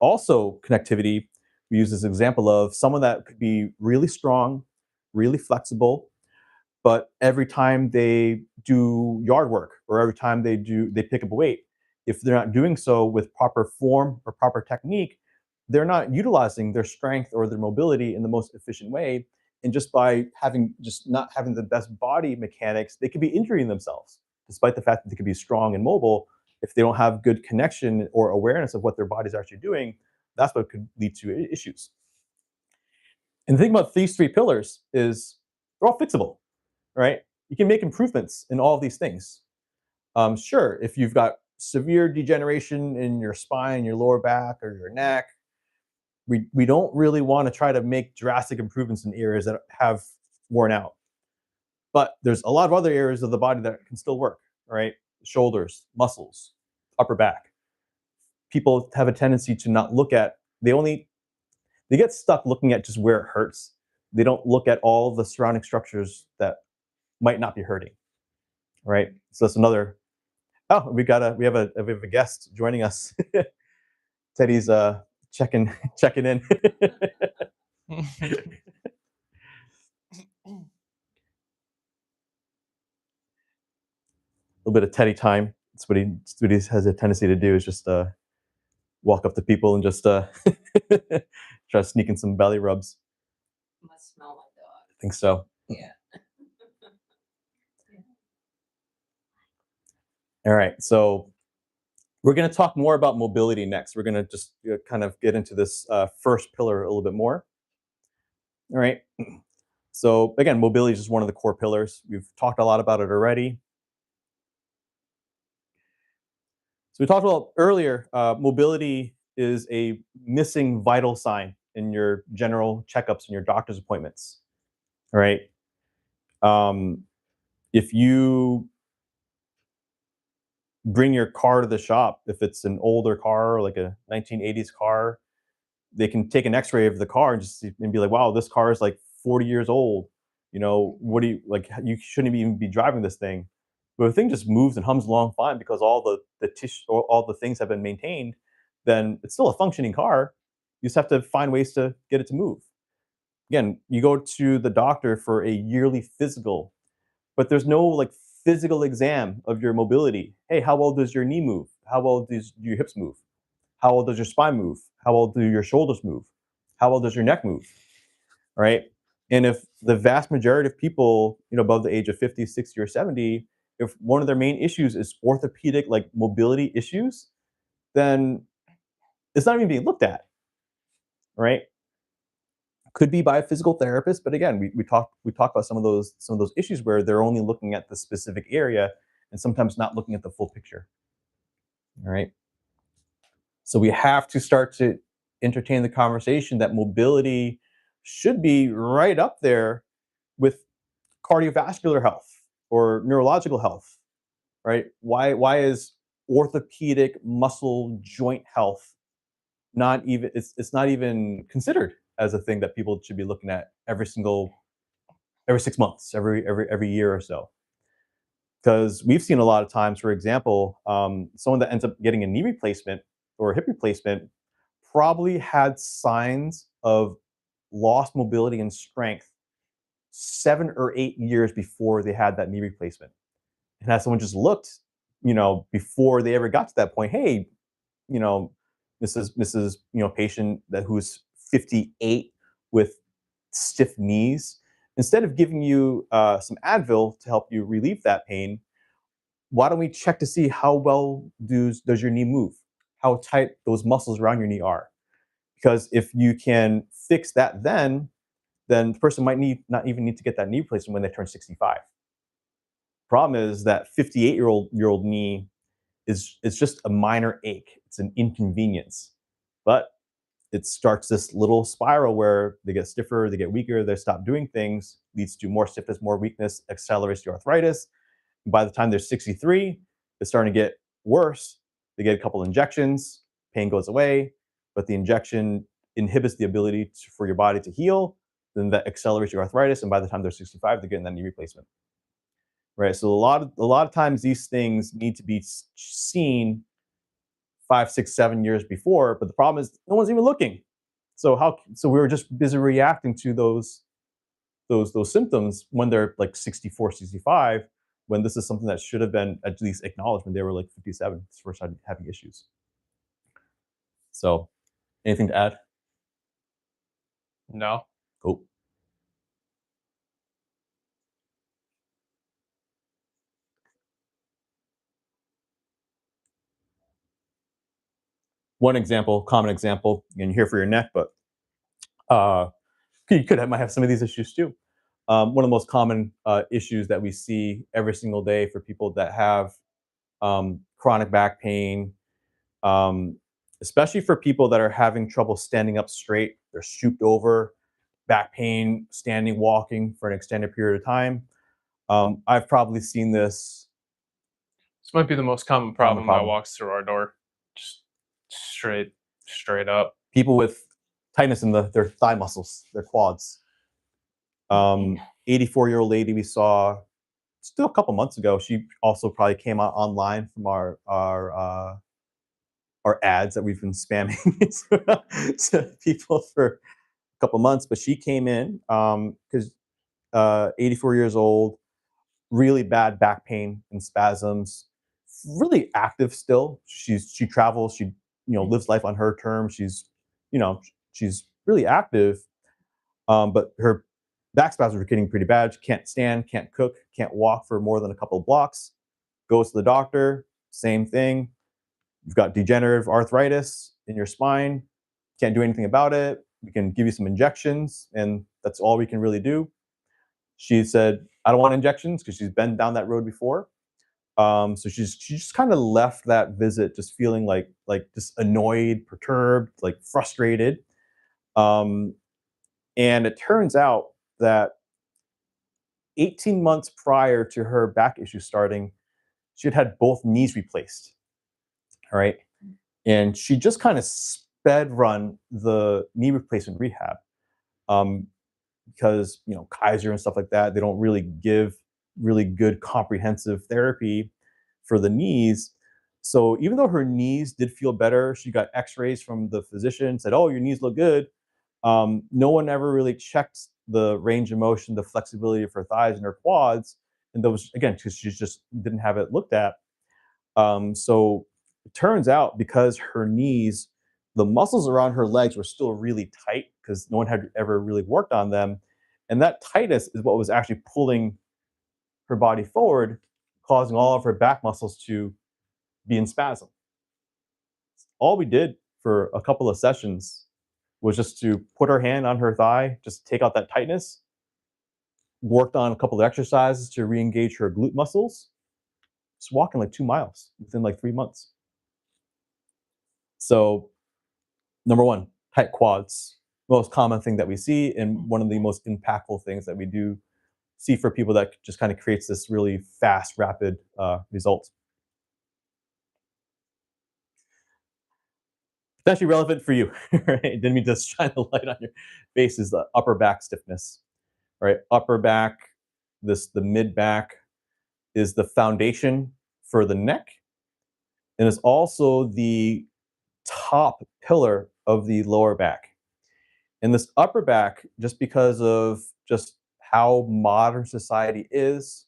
also connectivity, we use this example of someone that could be really strong, really flexible, but every time they do yard work or every time they pick up a weight, if they're not doing so with proper form or proper technique, they're not utilizing their strength or their mobility in the most efficient way. And just by not having the best body mechanics, they could be injuring themselves, despite the fact that they could be strong and mobile. If they don't have good connection or awareness of what their body's actually doing, that's what could lead to issues. And the thing about these three pillars is they're all fixable, right? You can make improvements in all of these things. Sure, if you've got severe degeneration in your spine, your lower back, or your neck, we don't really want to try to make drastic improvements in areas that have worn out. But there's a lot of other areas of the body that can still work, right? Shoulders, muscles, upper back. People have a tendency to not look at, they get stuck looking at just where it hurts. They don't look at all the surrounding structures that might not be hurting, right? So that's another. Oh, we have a guest joining us. Teddy's checking in. A little bit of Teddy time. That's what he has a tendency to do, is just walk up to people and just try to sneak in some belly rubs. Must smell like dog. I think so. Yeah. All right, so we're going to talk more about mobility next. We're going to just kind of get into this first pillar a little bit more. All right. So again, mobility is just one of the core pillars. We've talked a lot about it already. So we talked about earlier, mobility is a missing vital sign in your general checkups and your doctor's appointments. right? If you bring your car to the shop, if it's an older car, like a 1980s car, they can take an X-ray of the car and just and be like, "Wow, this car is like 40 years old. You know, what do you like? You shouldn't even be driving this thing." But the thing just moves and hums along fine because all the tissue, all the things have been maintained. Then it's still a functioning car. You just have to find ways to get it to move. Again, you go to the doctor for a yearly physical, but there's no like physical exam of your mobility. Hey, how well does your knee move? How well does your hips move? How well does your spine move? How well do your shoulders move? How well does your neck move? Right? And if the vast majority of people, above the age of 50, 60, or 70, if one of their main issues is orthopedic like mobility issues, then it's not even being looked at, right? Could be by a physical therapist, but again, we talk about some of those issues where they're only looking at the specific area and sometimes not looking at the full picture. All right. So we have to start to entertain the conversation that mobility should be right up there with cardiovascular health or neurological health, right? Why is orthopedic muscle joint health not even it's not even considered as a thing that people should be looking at every 6 months, every year or so? Because we've seen a lot of times, for example, someone that ends up getting a knee replacement or a hip replacement probably had signs of lost mobility and strength 7 or 8 years before they had that knee replacement. And as someone just looked, before they ever got to that point, hey, you know, Mrs. Patient who's 58 with stiff knees, instead of giving you some Advil to help you relieve that pain, why don't we check to see how well does your knee move, how tight those muscles around your knee are? Because if you can fix that, then the person might not even need to get that knee replacement when they turn 65. Problem is that 58-year-old knee is just a minor ache. It's an inconvenience, but it starts this little spiral where they get stiffer, they get weaker, they stop doing things, leads to more stiffness, more weakness, accelerates the arthritis. And by the time they're 63, it's starting to get worse. They get a couple injections, pain goes away, but the injection inhibits the ability for your body to heal. Then that accelerates your arthritis, and by the time they're 65, they're getting that knee replacement. Right. So a lot of times these things need to be seen 5, 6, 7 years before, but the problem is no one's even looking. So we were just busy reacting to those symptoms when they're like 64, 65, when this is something that should have been at least acknowledged when they were like 57, first started having issues. So, anything to add? No. Cool. One example, common example, and you're here for your neck, but you might have some of these issues too. One of the most common issues that we see every single day for people that have chronic back pain, especially for people that are having trouble standing up straight, they're stooped over, back pain, standing, walking for an extended period of time. I've probably seen this. This might be the most common problem that walks through our door. Just straight up. People with tightness in their thigh muscles, their quads. 84-year-old lady we saw still a couple months ago. She also probably came out online from our ads that we've been spamming to people for a couple months. But she came in because 84 years old, really bad back pain and spasms, really active still. She travels, she lives life on her terms. She's really active, but her back spasms are getting pretty bad. She can't stand, can't cook, can't walk for more than a couple of blocks. Goes to the doctor, same thing. You've got degenerative arthritis in your spine. Can't do anything about it. We can give you some injections, and that's all we can really do. She said, I don't want injections because she's been down that road before. So she just kind of left that visit just feeling like just annoyed, perturbed, like frustrated. And it turns out that 18 months prior to her back issue starting, she had had both knees replaced. All right. And she just kind of sped run the knee replacement rehab. Because, you know, Kaiser and stuff like that, they don't really give really good comprehensive therapy for the knees. So even though her knees did feel better, she got x-rays from the physician, said, oh, your knees look good. No one ever really checked the range of motion, the flexibility of her thighs and her quads. And those, again, because she just didn't have it looked at. So it turns out because her knees, the muscles around her legs were still really tight because no one had ever really worked on them. And that tightness is what was actually pulling her body forward, causing all of her back muscles to be in spasm. All we did for a couple of sessions was just to put her hand on her thigh, just take out that tightness, worked on a couple of exercises to re-engage her glute muscles, just walking like 2 miles within like 3 months. So, number one, tight quads, most common thing that we see, and one of the most impactful things that we do see for people that just kind of creates this really fast, rapid result. Potentially relevant for you, right? Didn't mean to shine the light on your face. Is the upper back stiffness, right? Upper back, the mid back is the foundation for the neck, and it's also the top pillar of the lower back. And this upper back, just because of just how modern society is,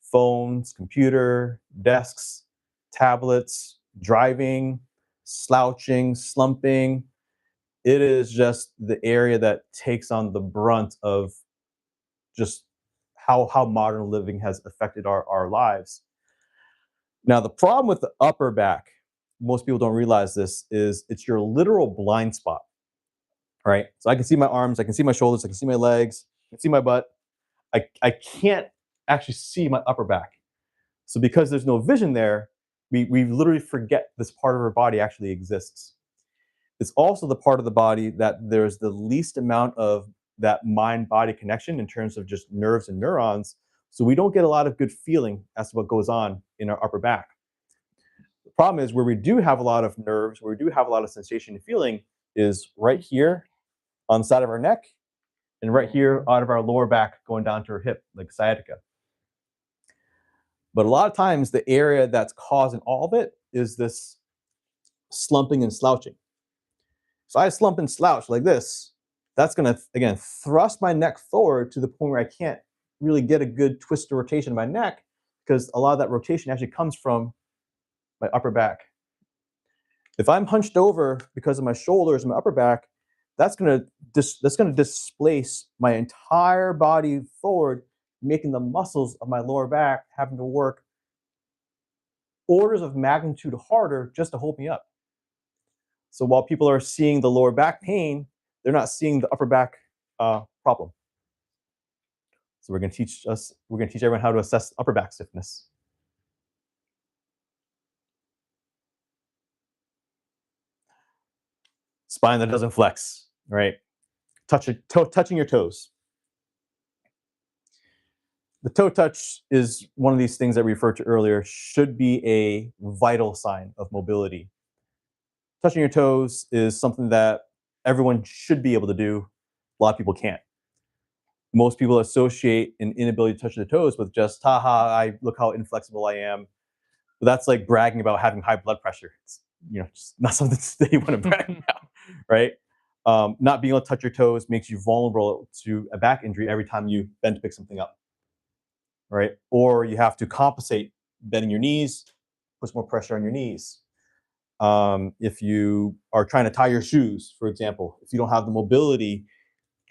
phones, computer, desks, tablets, driving, slouching, slumping, it is just the area that takes on the brunt of just how modern living has affected our lives. Now, the problem with the upper back, most people don't realize this, is it's your literal blind spot, right? So I can see my arms, I can see my shoulders, I can see my legs, I can see my butt. I can't actually see my upper back. So because there's no vision there, we literally forget this part of our body actually exists. It's also the part of the body that there's the least amount of that mind-body connection in terms of just nerves and neurons. So we don't get a lot of good feeling as to what goes on in our upper back. The problem is where we do have a lot of nerves, where we do have a lot of sensation and feeling is right here on the side of our neck and right here out of our lower back going down to our hip, like sciatica. But a lot of times the area that's causing all of it is this slumping and slouching. So I slump and slouch like this. That's going to, again, thrust my neck forward to the point where I can't really get a good twist or rotation in my neck because a lot of that rotation actually comes from my upper back. If I'm hunched over because of my shoulders and my upper back, that's going to displace my entire body forward, making the muscles of my lower back having to work orders of magnitude harder just to hold me up. So while people are seeing the lower back pain, they're not seeing the upper back problem. So we're going to teach everyone how to assess upper back stiffness. Spine that doesn't flex, right? Touching your toes. The toe touch is one of these things that we referred to earlier, should be a vital sign of mobility. Touching your toes is something that everyone should be able to do. A lot of people can't. Most people associate an inability to touch their toes with just, haha, I look how inflexible I am. But that's like bragging about having high blood pressure. It's, just not something that you want to brag about, right? Not being able to touch your toes makes you vulnerable to a back injury every time you bend to pick something up, right? Or you have to compensate bending your knees, puts more pressure on your knees. If you are trying to tie your shoes, for example, if you don't have the mobility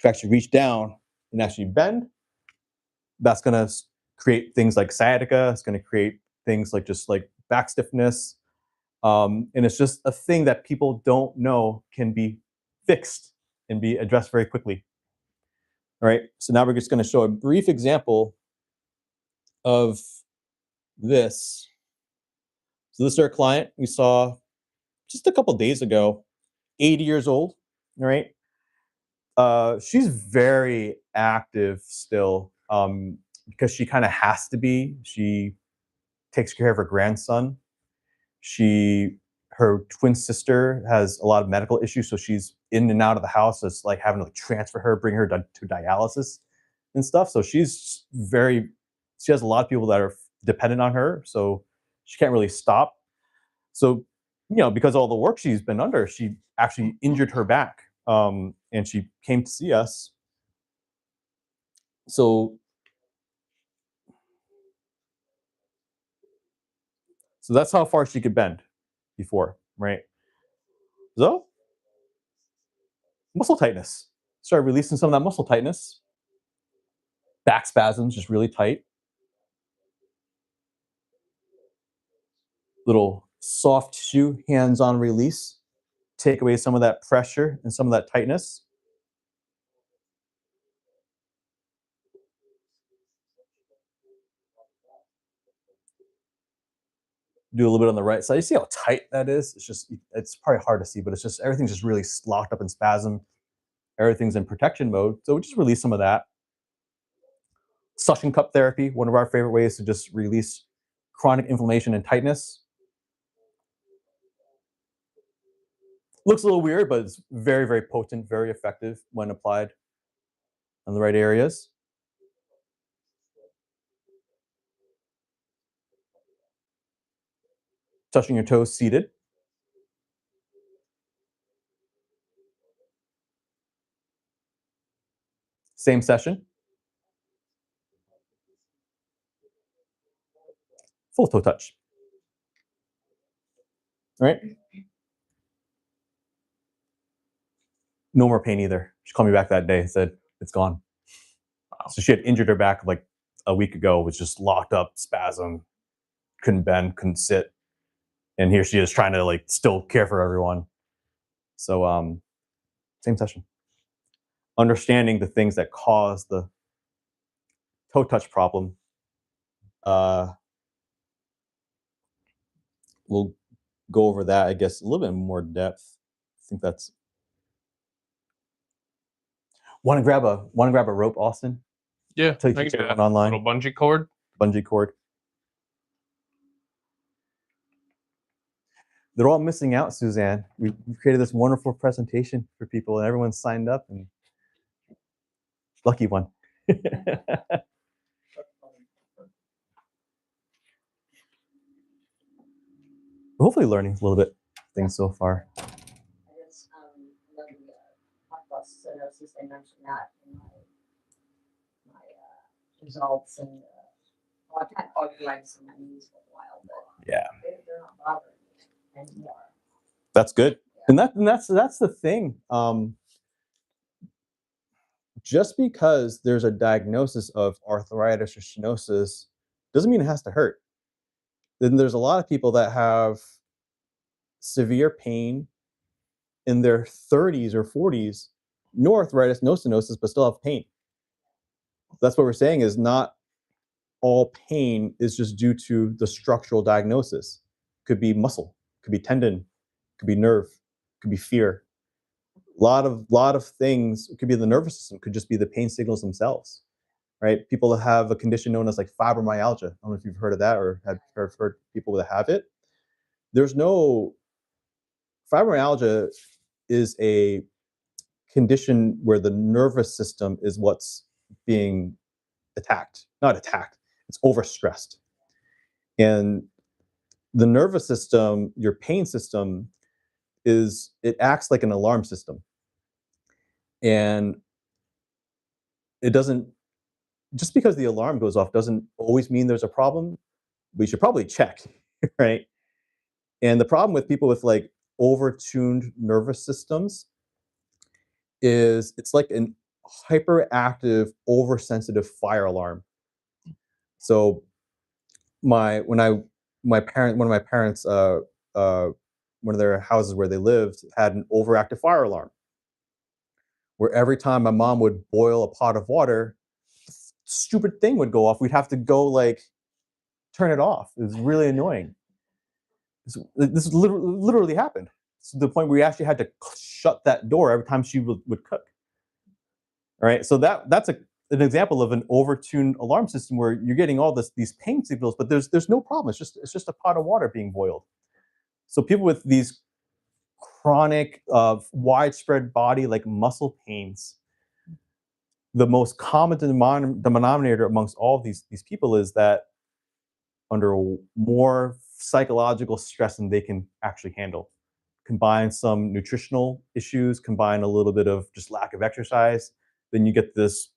to actually reach down and actually bend, that's going to create things like sciatica. It's going to create things like just like back stiffness. And it's just a thing that people don't know can be fixed and be addressed very quickly. All right. So now we're just going to show a brief example of this. So this is our client we saw just a couple days ago, 80 years old. All right. She's very active still. because she kind of has to be. She takes care of her grandson. Her twin sister has a lot of medical issues, so she's in and out of the house. It's like having to transfer her, bring her to dialysis and stuff. So she has a lot of people that are dependent on her, so she can't really stop. So, because of all the work she's been under, she actually injured her back, and she came to see us. So that's how far she could bend before, right? So muscle tightness. Start releasing some of that muscle tightness. Back spasms, just really tight. Little soft tissue, hands-on release. Take away some of that pressure and some of that tightness. Do a little bit on the right side. You see how tight that is? It's probably hard to see, but it's just, everything's just really locked up in spasm. Everything's in protection mode. So we just release some of that. Suction cup therapy, one of our favorite ways to just release chronic inflammation and tightness. Looks a little weird, but it's very, very potent, very effective when applied on the right areas. Touching your toes seated. Same session. Full toe touch. All right. No more pain either. She called me back that day and said, it's gone. So she had injured her back like a week ago, was just locked up, spasm, couldn't bend, couldn't sit. And here she is trying to still care for everyone. So same session. Understanding the things that cause the toe touch problem. We'll go over that, I guess, a little bit more depth. I think that's. Want to grab a rope, Austin? Yeah, Take I can do that. one online. Little bungee cord. Bungee cord. They're all missing out, Suzanne. We've created this wonderful presentation for people, and everyone's signed up. And lucky one. We're hopefully learning a little bit things so far. I just love the hot stenosis. I mentioned that in my results, and I've had arthritis in my knees for a while, but Yeah, they're not bothering me anymore. that's good. And that's the thing. Just because there's a diagnosis of arthritis or stenosis doesn't mean it has to hurt. Then there's a lot of people that have severe pain in their 30s or 40s, no arthritis, no stenosis, but still have pain. That's what we're saying, is not all pain is just due to the structural diagnosis. Could be muscle, could be tendon, could be nerve, could be fear. A lot of things. It could be the nervous system, could just be the pain signals themselves, right? People that have a condition known as fibromyalgia. I don't know if you've heard of that or have heard people that have it. Fibromyalgia is a condition where the nervous system is what's being not attacked, it's overstressed. And the nervous system, your pain system, it acts like an alarm system. And it doesn't, just because the alarm goes off doesn't always mean there's a problem. We should probably check, right? And the problem with people with overtuned nervous systems is it's like an hyperactive, oversensitive fire alarm. So one of my parents, one of their houses where they lived had an overactive fire alarm, where every time my mom would boil a pot of water, stupid thing would go off. We'd have to go turn it off. It was really annoying. This literally happened to the point where we actually had to shut that door every time she would cook. All right, so that's an example of an overtuned alarm system where you're getting all these pain signals, but there's no problem. It's just a pot of water being boiled. So people with these chronic, widespread body like muscle pains, the most common denominator amongst all of these people is that under more psychological stress than they can actually handle. Combine some nutritional issues, combine a little bit of just lack of exercise, then you get this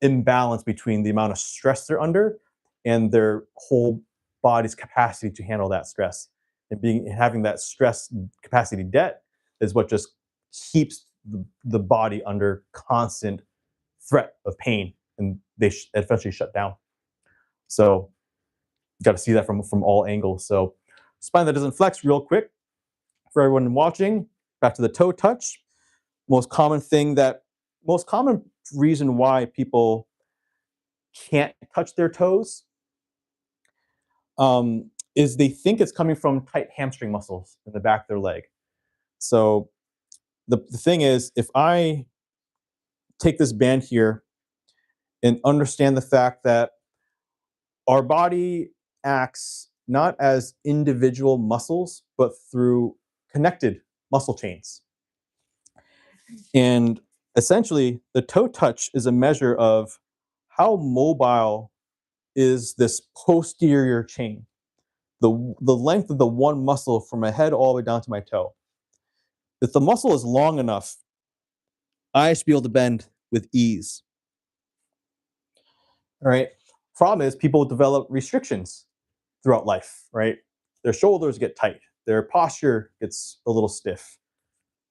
imbalance between the amount of stress they're under and their whole body's capacity to handle that stress. And having that stress capacity debt is what just keeps the body under constant threat of pain, and they eventually shut down. So you got to see that from all angles. So spine that doesn't flex, real quick for everyone watching, back to the toe touch. Most common reason why people can't touch their toes is they think it's coming from tight hamstring muscles in the back of their leg. So the thing is, if I take this band here and understand the fact that our body acts not as individual muscles, but through connected muscle chains. And essentially, the toe touch is a measure of how mobile is this posterior chain, the length of the one muscle from my head all the way down to my toe. If the muscle is long enough, I should be able to bend with ease. All right. Problem is, people develop restrictions throughout life, right? Their shoulders get tight, their posture gets a little stiff,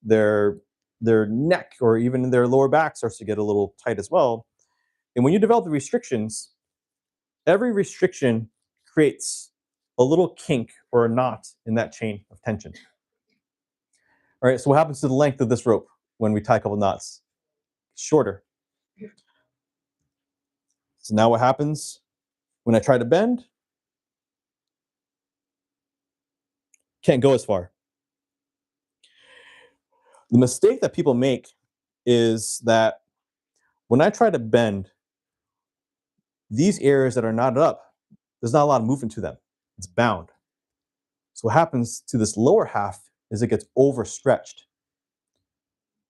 their neck or even their lower back starts to get a little tight as well. And when you develop the restrictions, every restriction creates a little kink or a knot in that chain of tension. All right, so what happens to the length of this rope when we tie a couple knots? Shorter. So now what happens when I try to bend? Can't go as far. The mistake that people make is that when I try to bend, these areas that are knotted up, there's not a lot of movement to them. It's bound. So what happens to this lower half is it gets overstretched.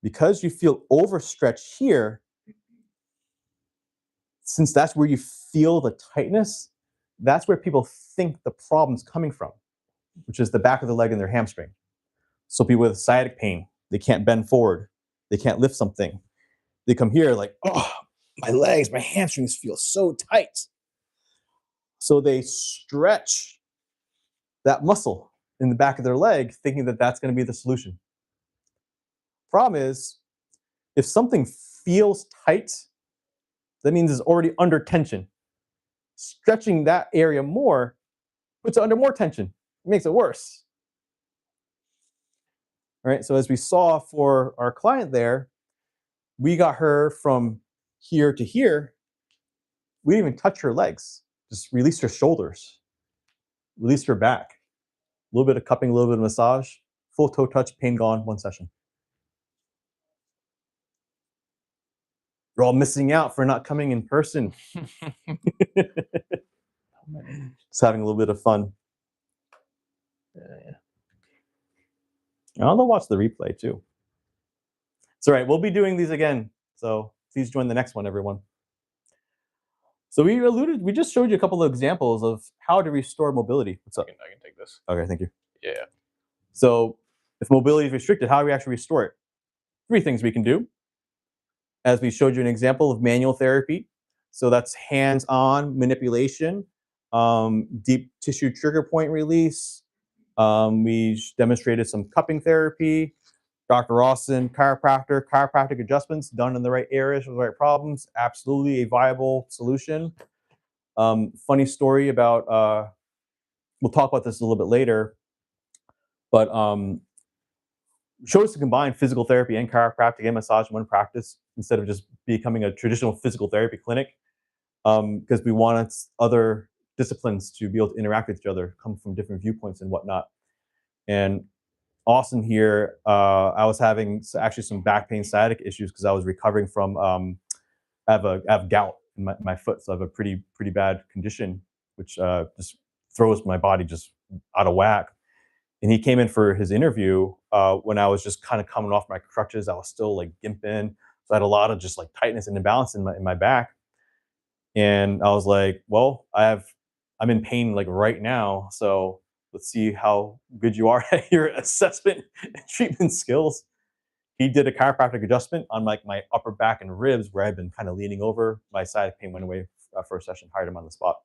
Because you feel overstretched here, since that's where you feel the tightness, that's where people think the problem's coming from, which is the back of the leg and their hamstring. So people with sciatic pain, they can't bend forward, they can't lift something. They come here like, oh, my legs, my hamstrings feel so tight. So they stretch that muscle in the back of their leg, thinking that that's going to be the solution. Problem is, if something feels tight, that means it's already under tension. Stretching that area more puts it under more tension. It makes it worse. All right, so as we saw for our client there, we got her from here to here. We didn't even touch her legs. Just released her shoulders, released her back. A little bit of cupping, a little bit of massage, full toe touch, pain gone, one session. You're all missing out for not coming in person. Just having a little bit of fun. I'll watch the replay too. It's all right. We'll be doing these again. So please join the next one, everyone. So we just showed you a couple of examples of how to restore mobility. What's up? I can take this. Okay, thank you. Yeah. So if mobility is restricted, how do we actually restore it? 3 things we can do. As we showed you an example of manual therapy. So that's hands-on manipulation, deep tissue trigger point release. We demonstrated some cupping therapy. Dr. Rawson, chiropractic adjustments done in the right areas for the right problems. Absolutely a viable solution. Funny story about, we'll talk about this a little bit later, but showed us to combine physical therapy and chiropractic and massage in one practice instead of just becoming a traditional physical therapy clinic, because we wanted other disciplines to be able to interact with each other, come from different viewpoints and whatnot. And Austin here, I was having actually some back pain, sciatic issues because I was recovering from I have gout in my foot, so I have a pretty bad condition, which just throws my body just out of whack. And he came in for his interview when I was just kind of coming off my crutches. I was still like gimping, so I had a lot of just like tightness and imbalance in my back. And I was like, well, I'm in pain like right now, so let's see how good you are at your assessment and treatment skills. He did a chiropractic adjustment on like my upper back and ribs where I've been kind of leaning over. My sciatic pain went away for a session, hired him on the spot.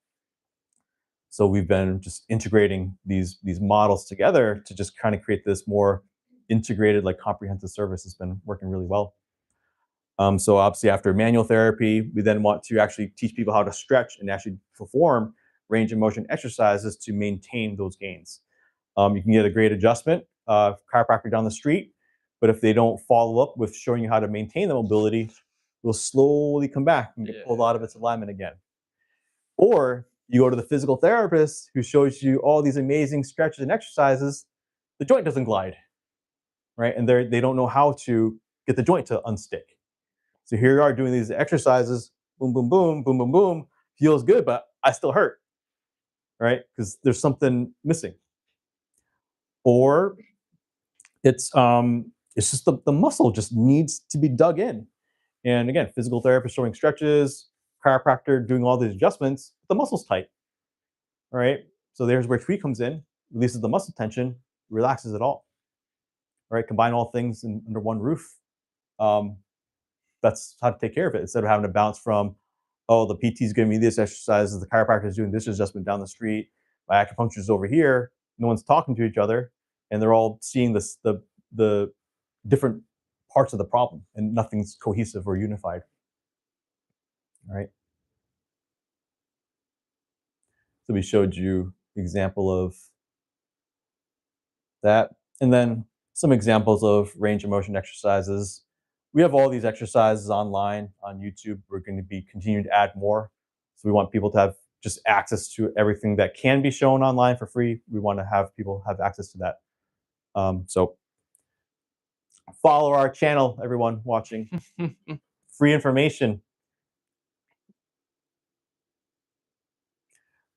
So we've been just integrating these models together to just kind of create this more integrated, like comprehensive service. It's been working really well. So obviously after manual therapy, we then want to actually teach people how to stretch and actually perform range of motion exercises to maintain those gains. You can get a great adjustment, chiropractor down the street, but if they don't follow up with showing you how to maintain the mobility, it will slowly come back and get pulled out of its alignment again. Or you go to the physical therapist who shows you all these amazing stretches and exercises, the joint doesn't glide, right? And they don't know how to get the joint to unstick. So here you are doing these exercises, boom, boom, boom, boom, boom, boom, feels good, but I still hurt, right? Because there's something missing. Or it's just the muscle just needs to be dug in. And again, physical therapist showing stretches, chiropractor doing all these adjustments, the muscle's tight, right? So there's where Tweak comes in, releases the muscle tension, relaxes it all, right? Combine all things under one roof. That's how to take care of it instead of having to bounce from, oh, the PT is giving me this exercise, the chiropractor is doing this adjustment down the street, my acupuncture is over here. No one's talking to each other, and they're all seeing the different parts of the problem, and nothing's cohesive or unified. All right. So we showed you example of that, and then some examples of range of motion exercises. We have all these exercises online on YouTube. We're going to be continuing to add more. So we want people to have just access to everything that can be shown online for free. We want to have people have access to that. So follow our channel, everyone watching. Free information.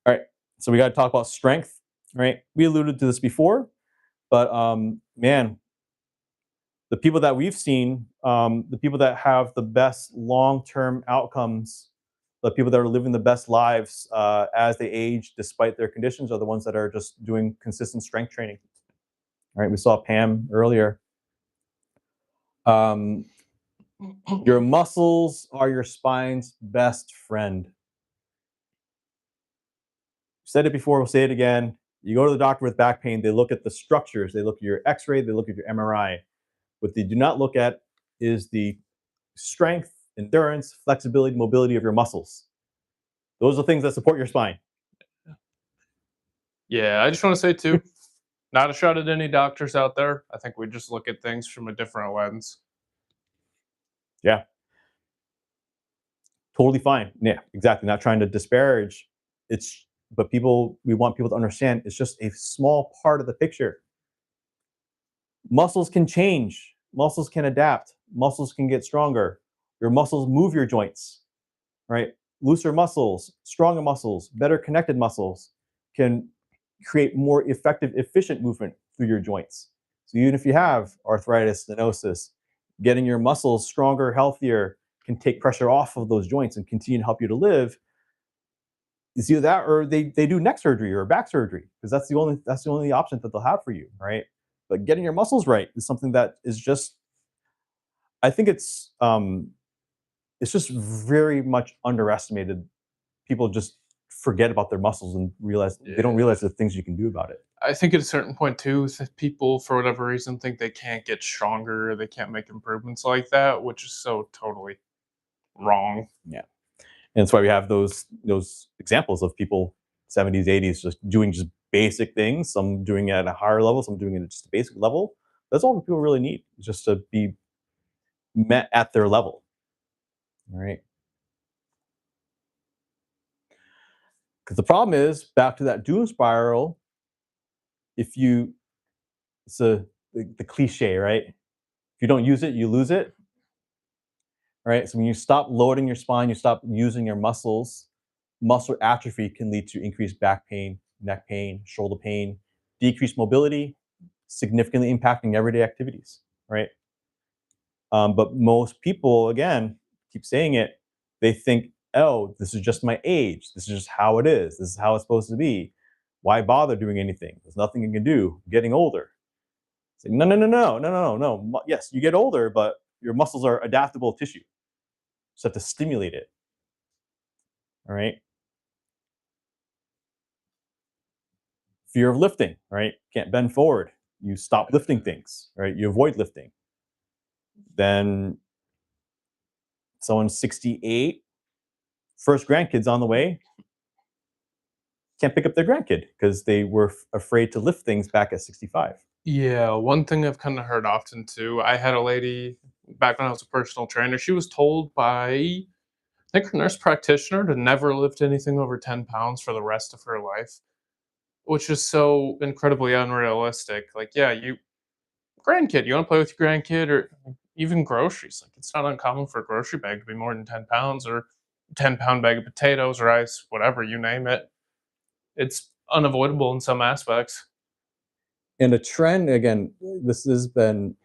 All right. So we got to talk about strength, right? We alluded to this before, but man, the people that we've seen, the people that have the best long-term outcomes, the people that are living the best lives as they age despite their conditions are the ones that are just doing consistent strength training. All right, we saw Pam earlier. Your muscles are your spine's best friend. Said it before, we'll say it again. You go to the doctor with back pain, they look at the structures, they look at your x-ray, they look at your MRI. What they do not look at is the strength, endurance, flexibility, mobility of your muscles. Those are things that support your spine. Yeah, I just want to say too, not a shot at any doctors out there. I think we just look at things from a different lens. Yeah. Totally fine. Yeah, exactly. Not trying to disparage. But we want people to understand it's just a small part of the picture. Muscles can change. Muscles can adapt. Muscles can get stronger. Your muscles move your joints, right? Looser muscles, stronger muscles, better connected muscles can create more effective, efficient movement through your joints. So even if you have arthritis, stenosis, getting your muscles stronger, healthier can take pressure off of those joints and continue to help you to live. It's either that or they do neck surgery or back surgery because that's the only option that they'll have for you, right? But getting your muscles right is something that is just, I think it's just very much underestimated. People just forget about their muscles and they don't realize the things you can do about it. I think at a certain point too, if people for whatever reason think they can't get stronger, they can't make improvements like that, which is so totally wrong. Yeah. And that's why we have those examples of people 70s, 80s just doing just basic things, some doing it at a higher level, some doing it at just a basic level. That's all people really need, just to be met at their level. All right. Because the problem is, back to that doom spiral, it's the cliche, right? If you don't use it, you lose it. right? So when you stop loading your spine, you stop using your muscles, muscle atrophy can lead to increased back pain, neck pain, shoulder pain, decreased mobility, significantly impacting everyday activities, right? But most people, again, keep saying it, they think, oh, this is just my age. This is just how it is. This is how it's supposed to be. Why bother doing anything? There's nothing you can do. I'm getting older. It's like, no, no, no, no, no, no, no. Yes, you get older, but your muscles are adaptable tissue. So you have to stimulate it. All right. Fear of lifting, right? Can't bend forward. You stop lifting things, right? You avoid lifting. Then someone's 68, first grandkid's on the way, can't pick up their grandkid because they were afraid to lift things back at 65. Yeah, one thing I've kind of heard often too. I had a lady back when I was a personal trainer. She was told by, I think, her nurse practitioner to never lift anything over 10 pounds for the rest of her life, which is so incredibly unrealistic. Like, yeah, grandkid, you want to play with your grandkid, or even groceries. Like, it's not uncommon for a grocery bag to be more than 10 pounds, or 10-pound bag of potatoes, rice, whatever, you name it. It's unavoidable in some aspects. And the trend, again, this has been,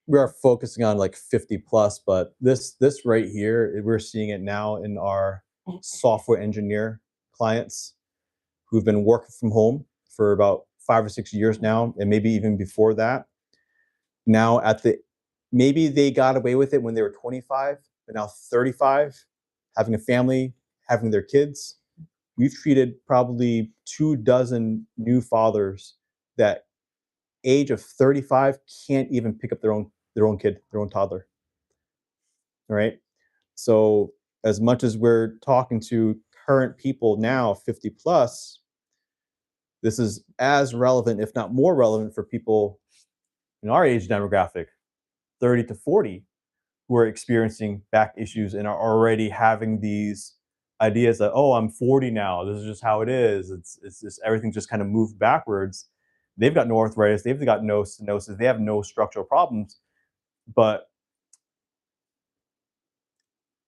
we are focusing on like 50 plus, but this right here, we're seeing it now in our software engineer clients who've been working from home for about 5 or 6 years now, and maybe even before that. Now maybe they got away with it when they were 25, but now 35, having a family, having their kids. We've treated probably 24 new fathers that age of 35 can't even pick up their own kid, their own toddler. All right. So as much as we're talking to current people now, 50 plus, this is as relevant, if not more relevant, for people in our age demographic, 30 to 40, who are experiencing back issues and are already having these ideas that, oh, I'm 40 now. This is just how it is. It's just everything just kind of moved backwards. They've got no arthritis. They've got no stenosis. They have no structural problems, but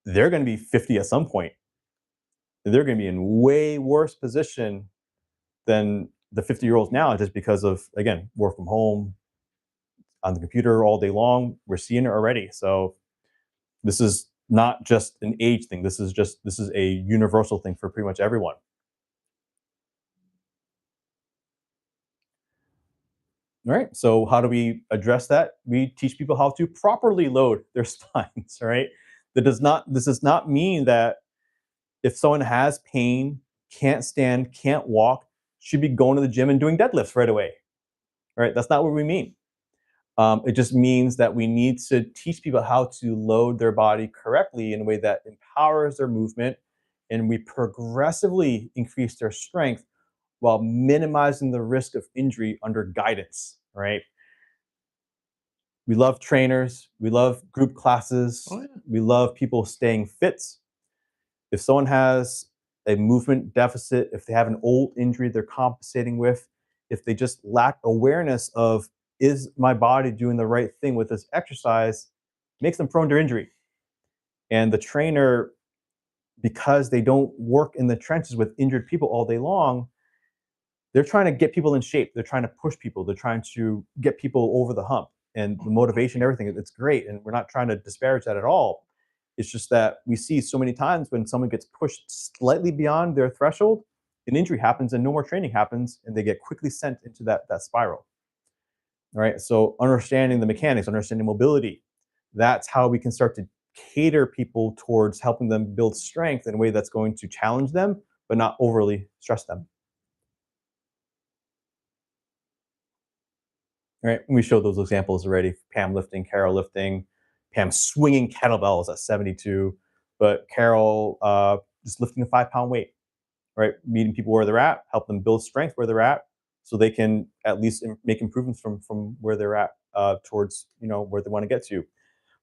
they're going to be 50 at some point. They're going to be in way worse position than the 50-year-olds now, just because of, again, work from home, on the computer all day long. We're seeing it already. So this is not just an age thing. This is a universal thing for pretty much everyone. All right. So how do we address that? We teach people how to properly load their spines. All right. This does not mean that if someone has pain, can't stand, can't walk, should be going to the gym and doing deadlifts right away. All right. That's not what we mean. It just means that we need to teach people how to load their body correctly in a way that empowers their movement, and we progressively increase their strength while minimizing the risk of injury under guidance, right? We love trainers, we love group classes, Oh, yeah. we love people staying fit. If someone has a movement deficit, if they have an old injury they're compensating with, if they just lack awareness of, is my body doing the right thing with this exercise, makes them prone to injury. And the trainer, because they don't work in the trenches with injured people all day long, they're trying to get people in shape. They're trying to push people. They're trying to get people over the hump, and the motivation, everything. It's great. And we're not trying to disparage that at all. It's just that we see so many times when someone gets pushed slightly beyond their threshold, an injury happens and no more training happens, and they get quickly sent into that spiral. All right. So understanding the mechanics, understanding mobility, that's how we can start to cater people towards helping them build strength in a way that's going to challenge them, but not overly stress them. Right? We showed those examples already. Pam lifting, Carol lifting, Pam swinging kettlebells at 72, but Carol just lifting a 5-pound weight. Right? Meeting people where they're at, help them build strength where they're at, so they can at least make improvements from where they're at towards where they want to get to.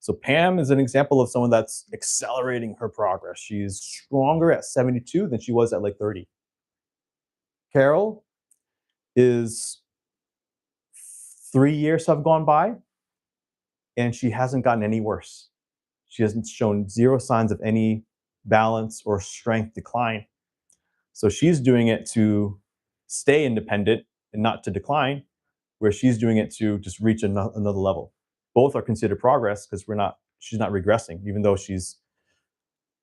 So Pam is an example of someone that's accelerating her progress. She's stronger at 72 than she was at like 30. Carol is 3 years have gone by, and she hasn't gotten any worse. She hasn't shown zero signs of any balance or strength decline. So she's doing it to stay independent and not to decline, where she's doing it to just reach another level. Both are considered progress because she's not regressing, even though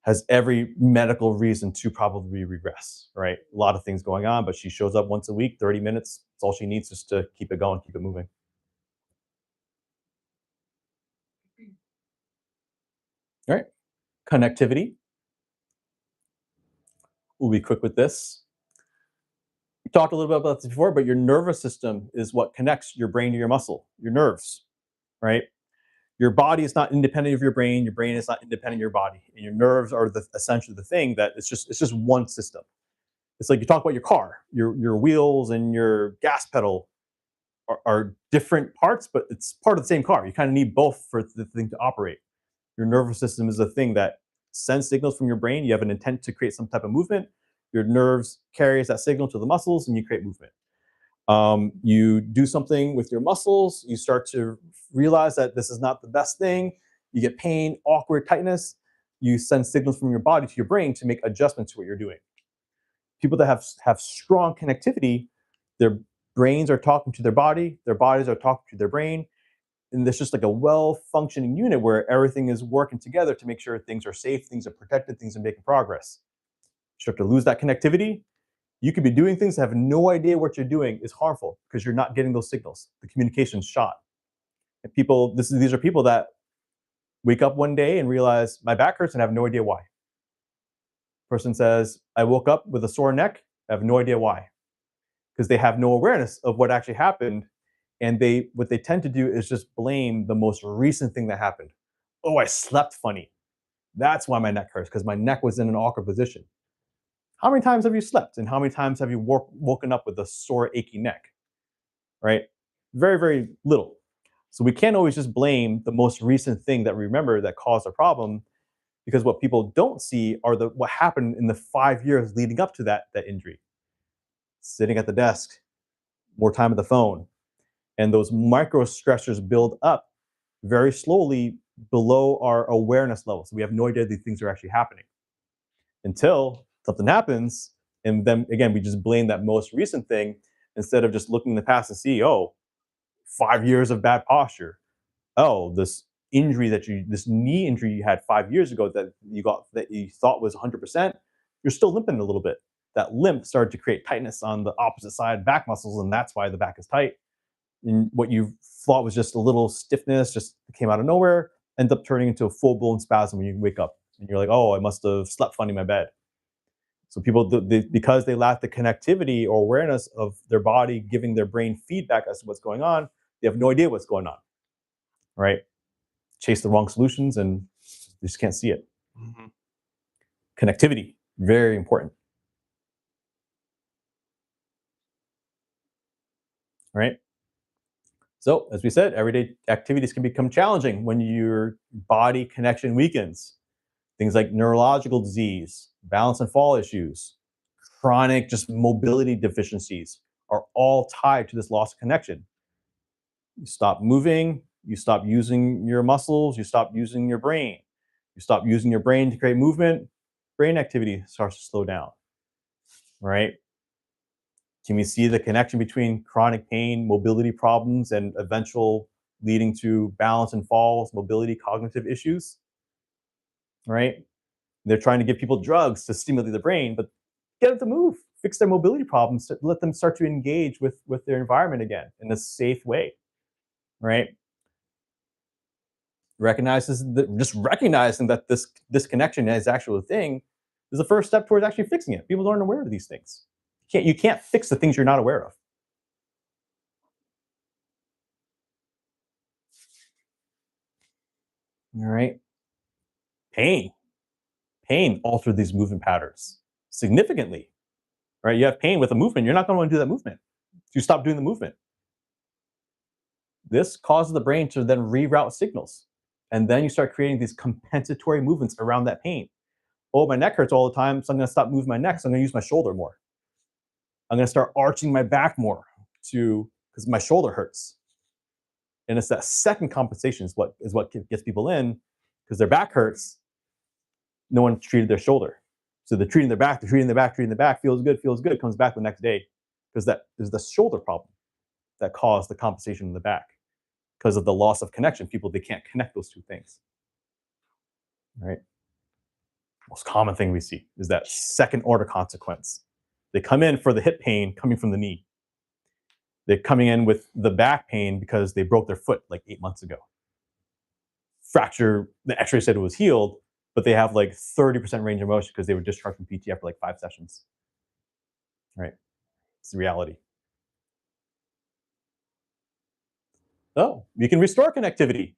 has every medical reason to probably regress, right? A lot of things going on, but she shows up once a week, 30 minutes. It's all she needs just to keep it going, keep it moving. All right, connectivity. We'll be quick with this. We talked a little bit about this before, but your nervous system is what connects your brain to your muscle, your nerves, right? Your body is not independent of your brain is not independent of your body, and your nerves are essentially the thing that it's just one system. It's like you talk about your car, your wheels and your gas pedal are different parts, but it's part of the same car. You kind of need both for the thing to operate. Your nervous system is the thing that sends signals from your brain. You have an intent to create some type of movement. Your nerves carries that signal to the muscles, and you create movement. You do something with your muscles, you start to realize that this is not the best thing. You get pain, awkward, tightness. You send signals from your body to your brain to make adjustments to what you're doing. People that have strong connectivity, their brains are talking to their bodies are talking to their brain. And there's just like a well-functioning unit where everything is working together to make sure things are safe, things are protected, things are making progress. You start to lose that connectivity, you could be doing things, have no idea what you're doing is harmful because you're not getting those signals. The communication's shot. And these are people that wake up one day and realize my back hurts and have no idea why. Person says, I woke up with a sore neck, I have no idea why. Because they have no awareness of what actually happened. And what they tend to do is just blame the most recent thing that happened. Oh, I slept funny. That's why my neck hurts, because my neck was in an awkward position. How many times have you slept? And how many times have you woken up with a sore, achy neck? Right? Very, very little. So we can't always just blame the most recent thing that we remember that caused a problem, because what people don't see are what happened in the 5 years leading up to that injury. Sitting at the desk, more time at the phone, and those micro stressors build up very slowly below our awareness level. So we have no idea these things are actually happening until something happens. And then again, we just blame that most recent thing instead of just looking in the past and see, 5 years of bad posture. Oh, this knee injury you had 5 years ago that you thought was 100%, you're still limping a little bit. That limp started to create tightness on the opposite side back muscles, and that's why the back is tight. And what you thought was just a little stiffness just came out of nowhere, ends up turning into a full-blown spasm when you wake up. And you're like, oh, I must have slept funny in my bed. So people, because they lack the connectivity or awareness of their body giving their brain feedback as to what's going on, they have no idea what's going on, right? Chase the wrong solutions and you just can't see it. Mm-hmm. Connectivity, very important. All right. So, as we said, everyday activities can become challenging when your body connection weakens. Things like neurological disease, balance and fall issues, chronic just mobility deficiencies are all tied to this loss of connection. You stop moving, you stop using your muscles, you stop using your brain. You stop using your brain to create movement, brain activity starts to slow down, right? Can we see the connection between chronic pain, mobility problems, and eventual leading to balance and falls, mobility, cognitive issues? Right? They're trying to give people drugs to stimulate the brain, but get them to move, fix their mobility problems, let them start to engage with their environment again in a safe way. Right? Recognizing that this connection is actually a thing is the first step towards actually fixing it. People aren't aware of these things. You can't fix the things you're not aware of. All right. Pain altered these movement patterns significantly. Right? You have pain with a movement, you're not going to want to do that movement. You stop doing the movement. This causes the brain to then reroute signals. And then you start creating these compensatory movements around that pain. Oh, my neck hurts all the time, so I'm going to stop moving my neck, so I'm going to use my shoulder more. I'm going to start arching my back more because my shoulder hurts. And it's that second compensation is what gets people in. because their back hurts. No one treated their shoulder. So they're treating their back, treating the back, feels good, comes back the next day. Because that is the shoulder problem that caused the compensation in the back. Because of the loss of connection. People, they can't connect those two things. Right? Most common thing we see is that second order consequence. They come in for the hip pain coming from the knee. They're coming in with the back pain because they broke their foot like 8 months ago. Fracture, the x-ray said it was healed, but they have like 30% range of motion because they were discharged from PT after like 5 sessions. Right? It's the reality. Oh, you can restore connectivity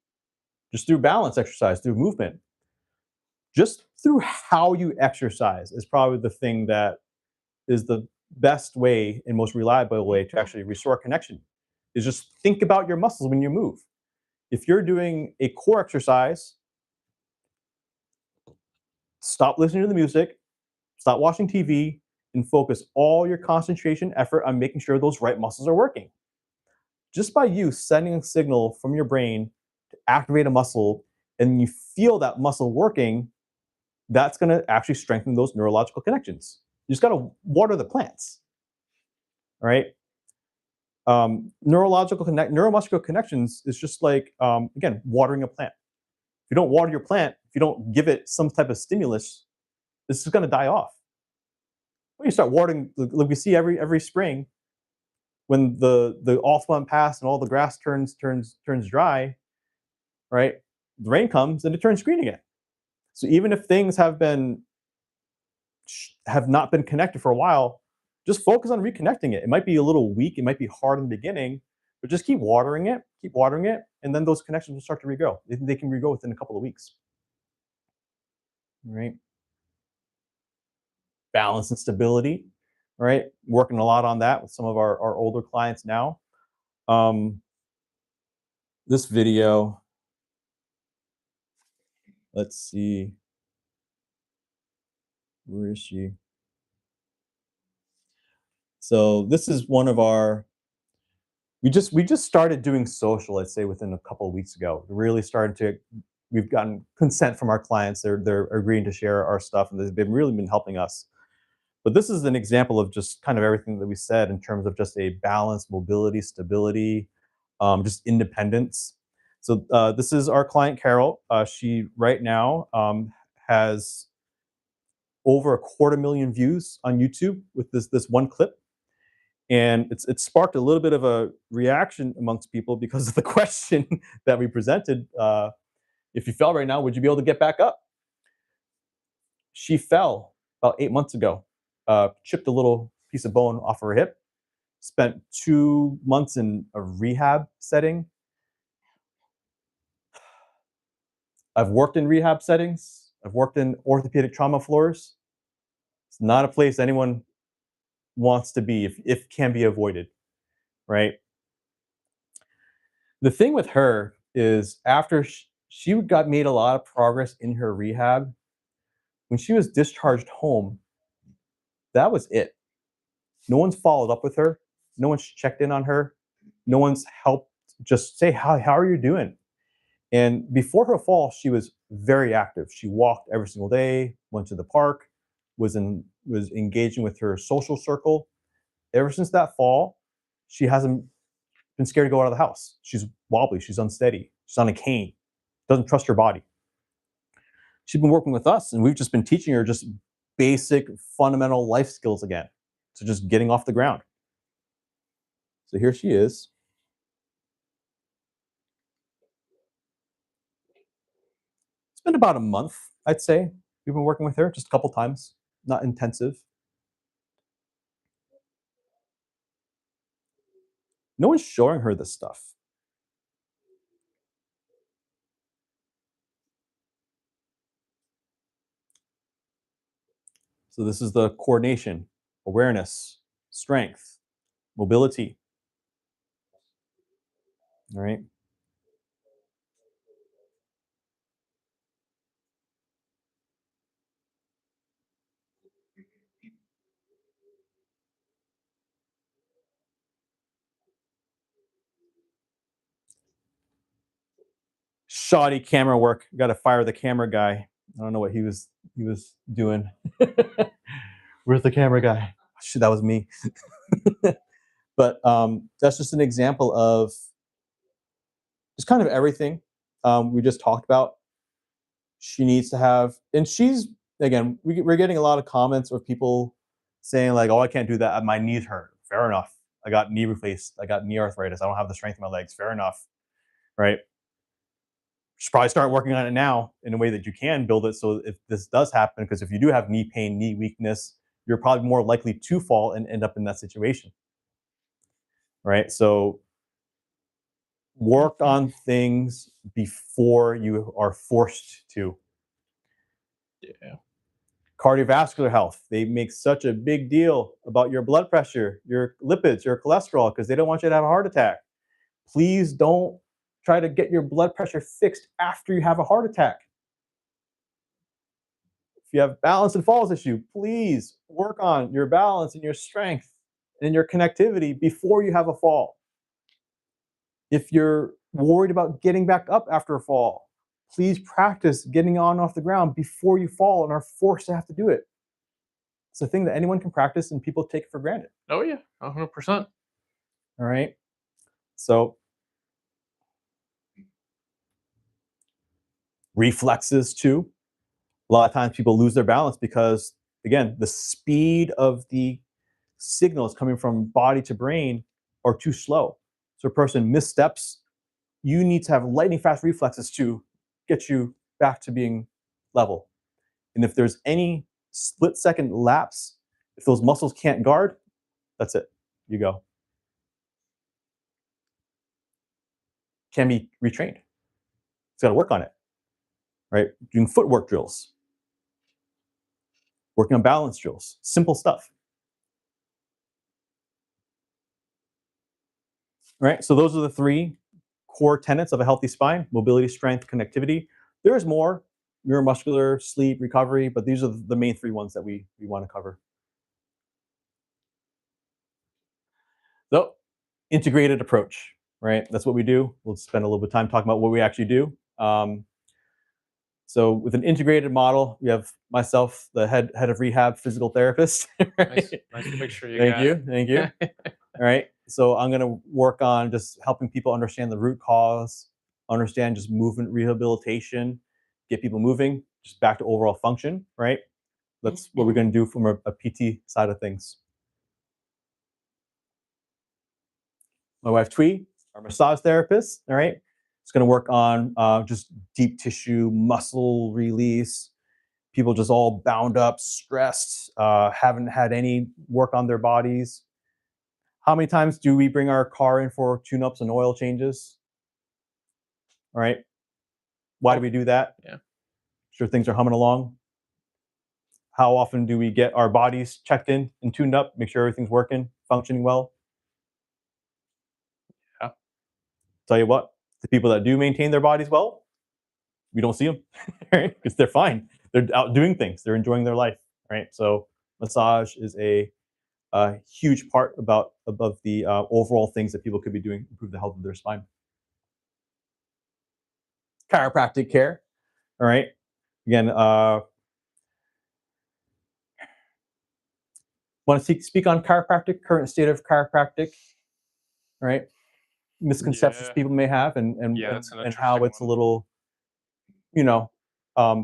just through balance exercise, through movement. Just through how you exercise is probably the thing that is the best way and most reliable way to actually restore connection. Is just think about your muscles when you move. If you're doing a core exercise, stop listening to the music, stop watching TV, and focus all your concentration effort on making sure those right muscles are working. Just by you sending a signal from your brain to activate a muscle, and you feel that muscle working, that's going to actually strengthen those neurological connections. You just got to water the plants. All right. Neuromuscular connections is just like, again, watering a plant. If you don't water your plant, if you don't give it some type of stimulus, this is going to die off. When you start watering, like we see every spring, when the autumn passed and all the grass turns dry, right? The rain comes and it turns green again. So even if things have not been connected for a while, just focus on reconnecting it. It might be a little weak, it might be hard in the beginning, but just keep watering it, and then those connections will start to regrow. They can regrow within a couple of weeks. Right? Balance and stability, right? Working a lot on that with some of our older clients now. This video, let's see. Where is she? So this is one of our, we just started doing social, I'd say within a couple of weeks ago. Really started to, we've gotten consent from our clients. They're agreeing to share our stuff, and they've really been helping us. But this is an example of just kind of everything that we said in terms of just a balance, mobility, stability, just independence. So this is our client, Carol. She right now has over 250,000 views on YouTube with this one clip. And it's sparked a little bit of a reaction amongst people because of the question that we presented. If you fell right now, would you be able to get back up? She fell about 8 months ago, chipped a little piece of bone off her hip, spent 2 months in a rehab setting. I've worked in rehab settings. I've worked in orthopedic trauma floors. It's not a place anyone wants to be if can be avoided, right? The thing with her is after she made a lot of progress in her rehab, when she was discharged home, that was it. No one's followed up with her. No one's checked in on her. No one's helped just say, how are you doing? And before her fall, she was very active. She walked every single day, went to the park, was engaging with her social circle. Ever since that fall, she hasn't been scared to go out of the house. She's wobbly, she's unsteady, she's on a cane, doesn't trust her body. She's been working with us, and we've just been teaching her just basic, fundamental life skills again. So just getting off the ground. So here she is. It's been about a month, I'd say. We've been working with her just a couple times, not intensive. No one's showing her this stuff. So this is the coordination, awareness, strength, mobility. All right. shoddy camera work. Got to fire the camera guy. I don't know what he was doing. Where's the camera guy? Shit, that was me. But that's just an example of just kind of everything we just talked about. She needs to have, and she's, again, we're getting a lot of comments of people saying like, oh, I can't do that. My knees hurt. Fair enough. I got knee replaced. I got knee arthritis. I don't have the strength in my legs. Fair enough. Right? Should probably start working on it now in a way that you can build it. So if this does happen, because if you do have knee pain, knee weakness, you're probably more likely to fall and end up in that situation. Right? So work on things before you are forced to. Yeah. Cardiovascular health. They make such a big deal about your blood pressure, your lipids, your cholesterol, because they don't want you to have a heart attack. Please don't try to get your blood pressure fixed after you have a heart attack. If you have balance and falls issue, please work on your balance and your strength and your connectivity before you have a fall. If you're worried about getting back up after a fall, please practice getting on off the ground before you fall and are forced to have to do it. It's a thing that anyone can practice and people take it for granted. Oh yeah, 100%. All right. So reflexes too. A lot of times people lose their balance because, again, the speed of the signals coming from body to brain are too slow. So a person missteps, you need to have lightning fast reflexes to get you back to being level. And if there's any split second lapse, if those muscles can't guard, that's it. You go. Can be retrained. It's got to work on it, right? Doing footwork drills, working on balance drills, simple stuff. Right? So those are the three core tenets of a healthy spine: mobility, strength, connectivity. There's more: neuromuscular, sleep, recovery, but these are the main three ones that we want to cover. So, integrated approach, right? That's what we do. We'll spend a little bit of time talking about what we actually do. So with an integrated model, we have myself, the head of rehab physical therapist. Nice picture you Thank got. you. Thank you. All right. So I'm going to work on just helping people understand the root cause, understand just movement rehabilitation, get people moving, just back to overall function, right? That's what we're going to do from a PT side of things. My wife, Twee, our massage therapist, all right? It's going to work on just deep tissue, muscle release. People just all bound up, stressed, haven't had any work on their bodies. How many times do we bring our car in for tune-ups and oil changes? All right. Why do we do that? Yeah. Sure, things are humming along. How often do we get our bodies checked in and tuned up, make sure everything's working, functioning well? Yeah. Tell you what, the people that do maintain their bodies well, we don't see them, right? Because they're fine. They're out doing things. They're enjoying their life, right? So massage is a huge part above the overall things that people could be doing to improve the health of their spine. Chiropractic care, all right? Again, want to speak on chiropractic, current state of chiropractic, right? Misconceptions Yeah. people may have, and that's an how interesting it's a one. little,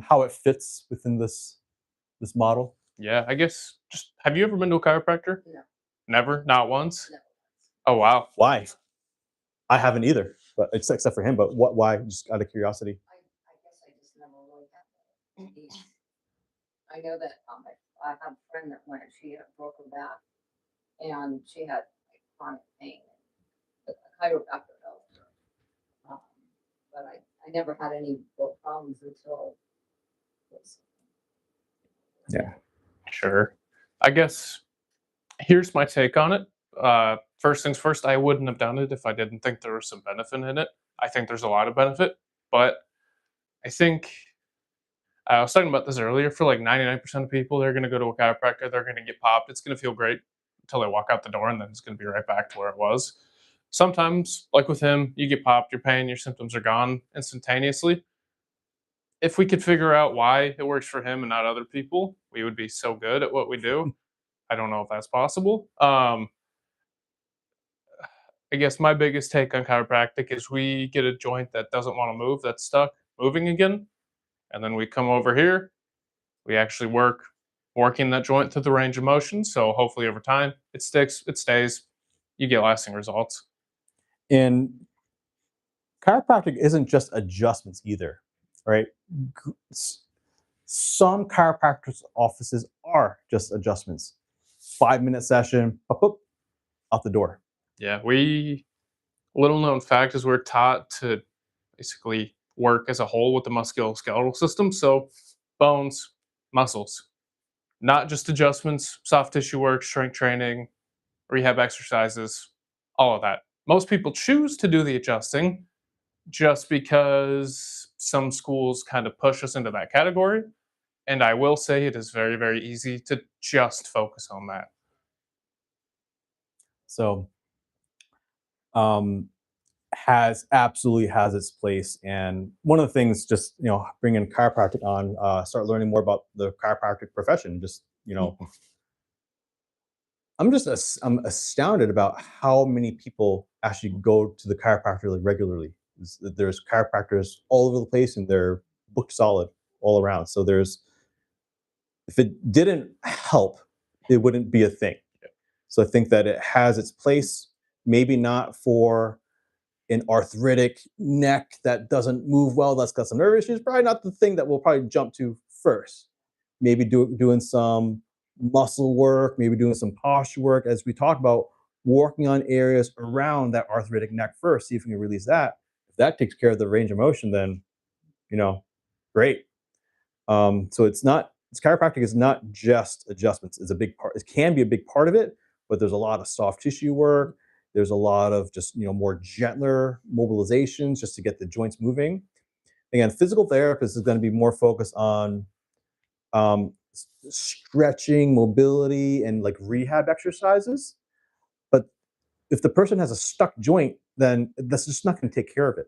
how it fits within this model. Yeah, I guess just have you ever been to a chiropractor? No. Never? Not once? No. Oh wow. Why? I haven't either, but except for him. But what? Why? Just out of curiosity. I guess I just never really had that. I know that I have a friend that went, she had broke her back and she had like chronic pain. But a chiropractor helped her. But I never had any problems until this. Yeah. Sure. I guess here's my take on it. First things first, I wouldn't have done it if I didn't think there was some benefit in it. I think there's a lot of benefit, but I think I was talking about this earlier. For like 99% of people, they're going to go to a chiropractor, they're going to get popped. It's going to feel great until they walk out the door, and then it's going to be right back to where it was. sometimes, like with him, you get popped, your pain, your symptoms are gone instantaneously. If we could figure out why it works for him and not other people, we would be so good at what we do. I don't know if that's possible. I guess my biggest take on chiropractic is we get a joint that doesn't want to move, that's stuck moving again, and then we come over here. We actually working that joint through the range of motion. So hopefully over time it sticks, it stays. You get lasting results. And chiropractic isn't just adjustments either, right? Some chiropractors offices are just adjustments. 5-minute session, up, up, out the door. Yeah, little known fact is we're taught to basically work as a whole with the musculoskeletal system. So bones, muscles, not just adjustments, soft tissue work, strength training, rehab exercises, all of that. Most people choose to do the adjusting just because some schools kind of push us into that category. And I will say it is very, very easy to just focus on that. So absolutely has its place. And one of the things, just bringing chiropractic on, start learning more about the chiropractic profession. Just I'm astounded about how many people actually go to the chiropractor like regularly. There's chiropractors all over the place, and they're booked solid all around. So if it didn't help, it wouldn't be a thing. So I think that it has its place, maybe not for an arthritic neck that doesn't move well, that's got some nerve issues, probably not the thing that we'll probably jump to first. Maybe doing some muscle work, maybe doing some posture work, as we talked about, working on areas around that arthritic neck first, see if we can release that. If that takes care of the range of motion, then, great. So chiropractic is not just adjustments. It's a big part. It can be a big part of it, but there's a lot of soft tissue work. There's a lot of just, more gentler mobilizations just to get the joints moving. Again, physical therapist is going to be more focused on stretching, mobility, and like rehab exercises. But if the person has a stuck joint, then that's just not going to take care of it.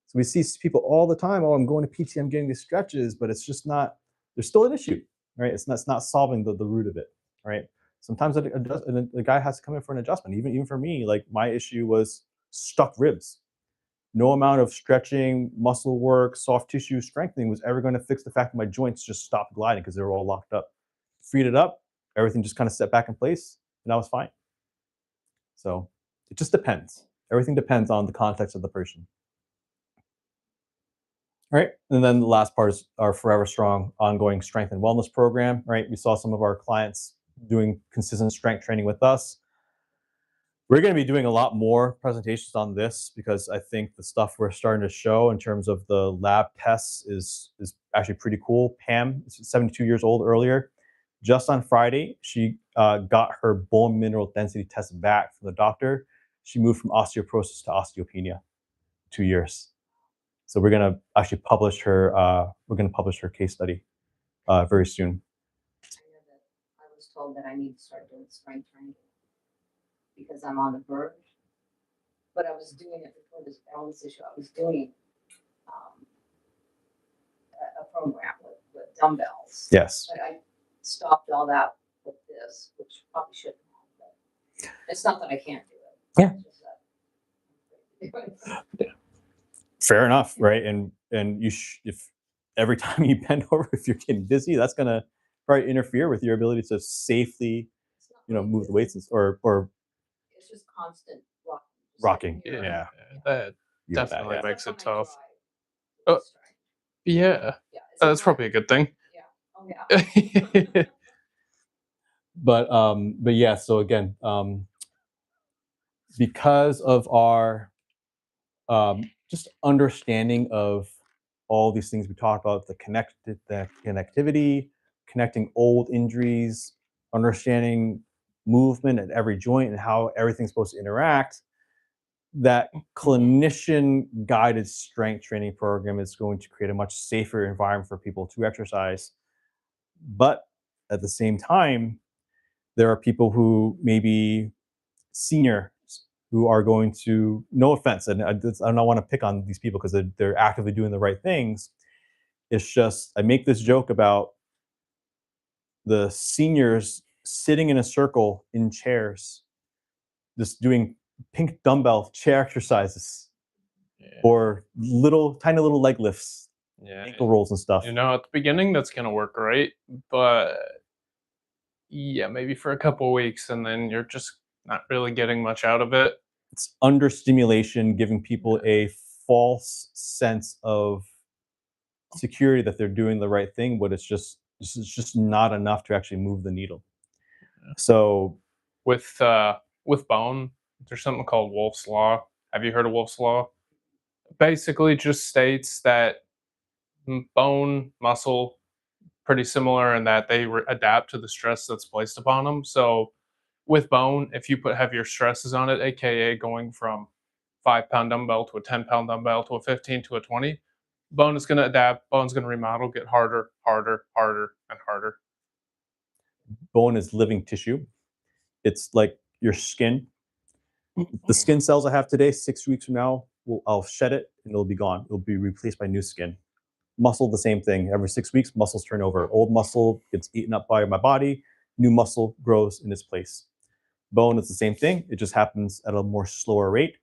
So we see people all the time, oh, I'm going to PT, I'm getting these stretches, but it's just not, there's still an issue, right? It's not solving the root of it, right? Sometimes the guy has to come in for an adjustment. Even for me, like my issue was stuck ribs. No amount of stretching, muscle work, soft tissue strengthening was ever going to fix the fact that my joints just stopped gliding because they were all locked up. Freed it up, everything just kind of set back in place, and I was fine. So it just depends. Everything depends on the context of the person. All right. And then the last part is our Forever Strong ongoing strength and wellness program, right? We saw some of our clients doing consistent strength training with us. We're going to be doing a lot more presentations on this because I think the stuff we're starting to show in terms of the lab tests is actually pretty cool. Pam, 72 years old earlier, just on Friday, she got her bone mineral density test back from the doctor. She moved from osteoporosis to osteopenia, 2 years. So we're going to actually publish her. We're going to publish her case study very soon. I was told that I need to start doing strength training because I'm on the verge. But I was doing it before this balance issue. I was doing a program with dumbbells. Yes. But I stopped all that with this, which probably shouldn't have. But it's not that I can't do it. Yeah. It's just that Yeah. Fair enough, right? And if every time you bend over, if you're getting dizzy, that's gonna probably interfere with your ability to safely, it's not move the weights or it's just constant rocking. Just rocking. sitting here. Yeah, That you got definitely yeah. makes it That's on my tough. drive. Oh. Yeah, Yeah, it's that's not- probably a good thing. Yeah. Oh yeah. But yeah. So again, because of our just understanding of all these things we talked about, the connectivity, connecting old injuries, understanding movement at every joint and how everything's supposed to interact, that clinician guided strength training program is going to create a much safer environment for people to exercise. But at the same time, there are people who maybe seniors who are going to, no offense, and I don't want to pick on these people because they're actively doing the right things. It's just, I make this joke about the seniors sitting in a circle in chairs, just doing pink dumbbell chair exercises Yeah. or tiny little leg lifts, Yeah. ankle rolls and stuff. You know, at the beginning, that's going to work great, but yeah, maybe for a couple weeks, and then you're just not really getting much out of it. It's under stimulation, giving people a false sense of security that they're doing the right thing, but it's just not enough to actually move the needle. So With bone, there's something called Wolf's Law. Have you heard of Wolf's Law? Basically, just states that bone, muscle, pretty similar in that they adapt to the stress that's placed upon them. So with bone, if you put heavier stresses on it, aka going from 5 pound dumbbell to a 10 pound dumbbell to a 15 to a 20, bone is going to adapt, bone's going to remodel, get harder, harder, harder, and harder. bone is living tissue. It's like your skin. The skin cells I have today, 6 weeks from now, I'll shed it and it'll be gone. It'll be replaced by new skin. Muscle, the same thing. Every 6 weeks, muscles turn over. Old muscle gets eaten up by my body. New muscle grows in its place. Bone is the same thing. It just happens at a more slower rate.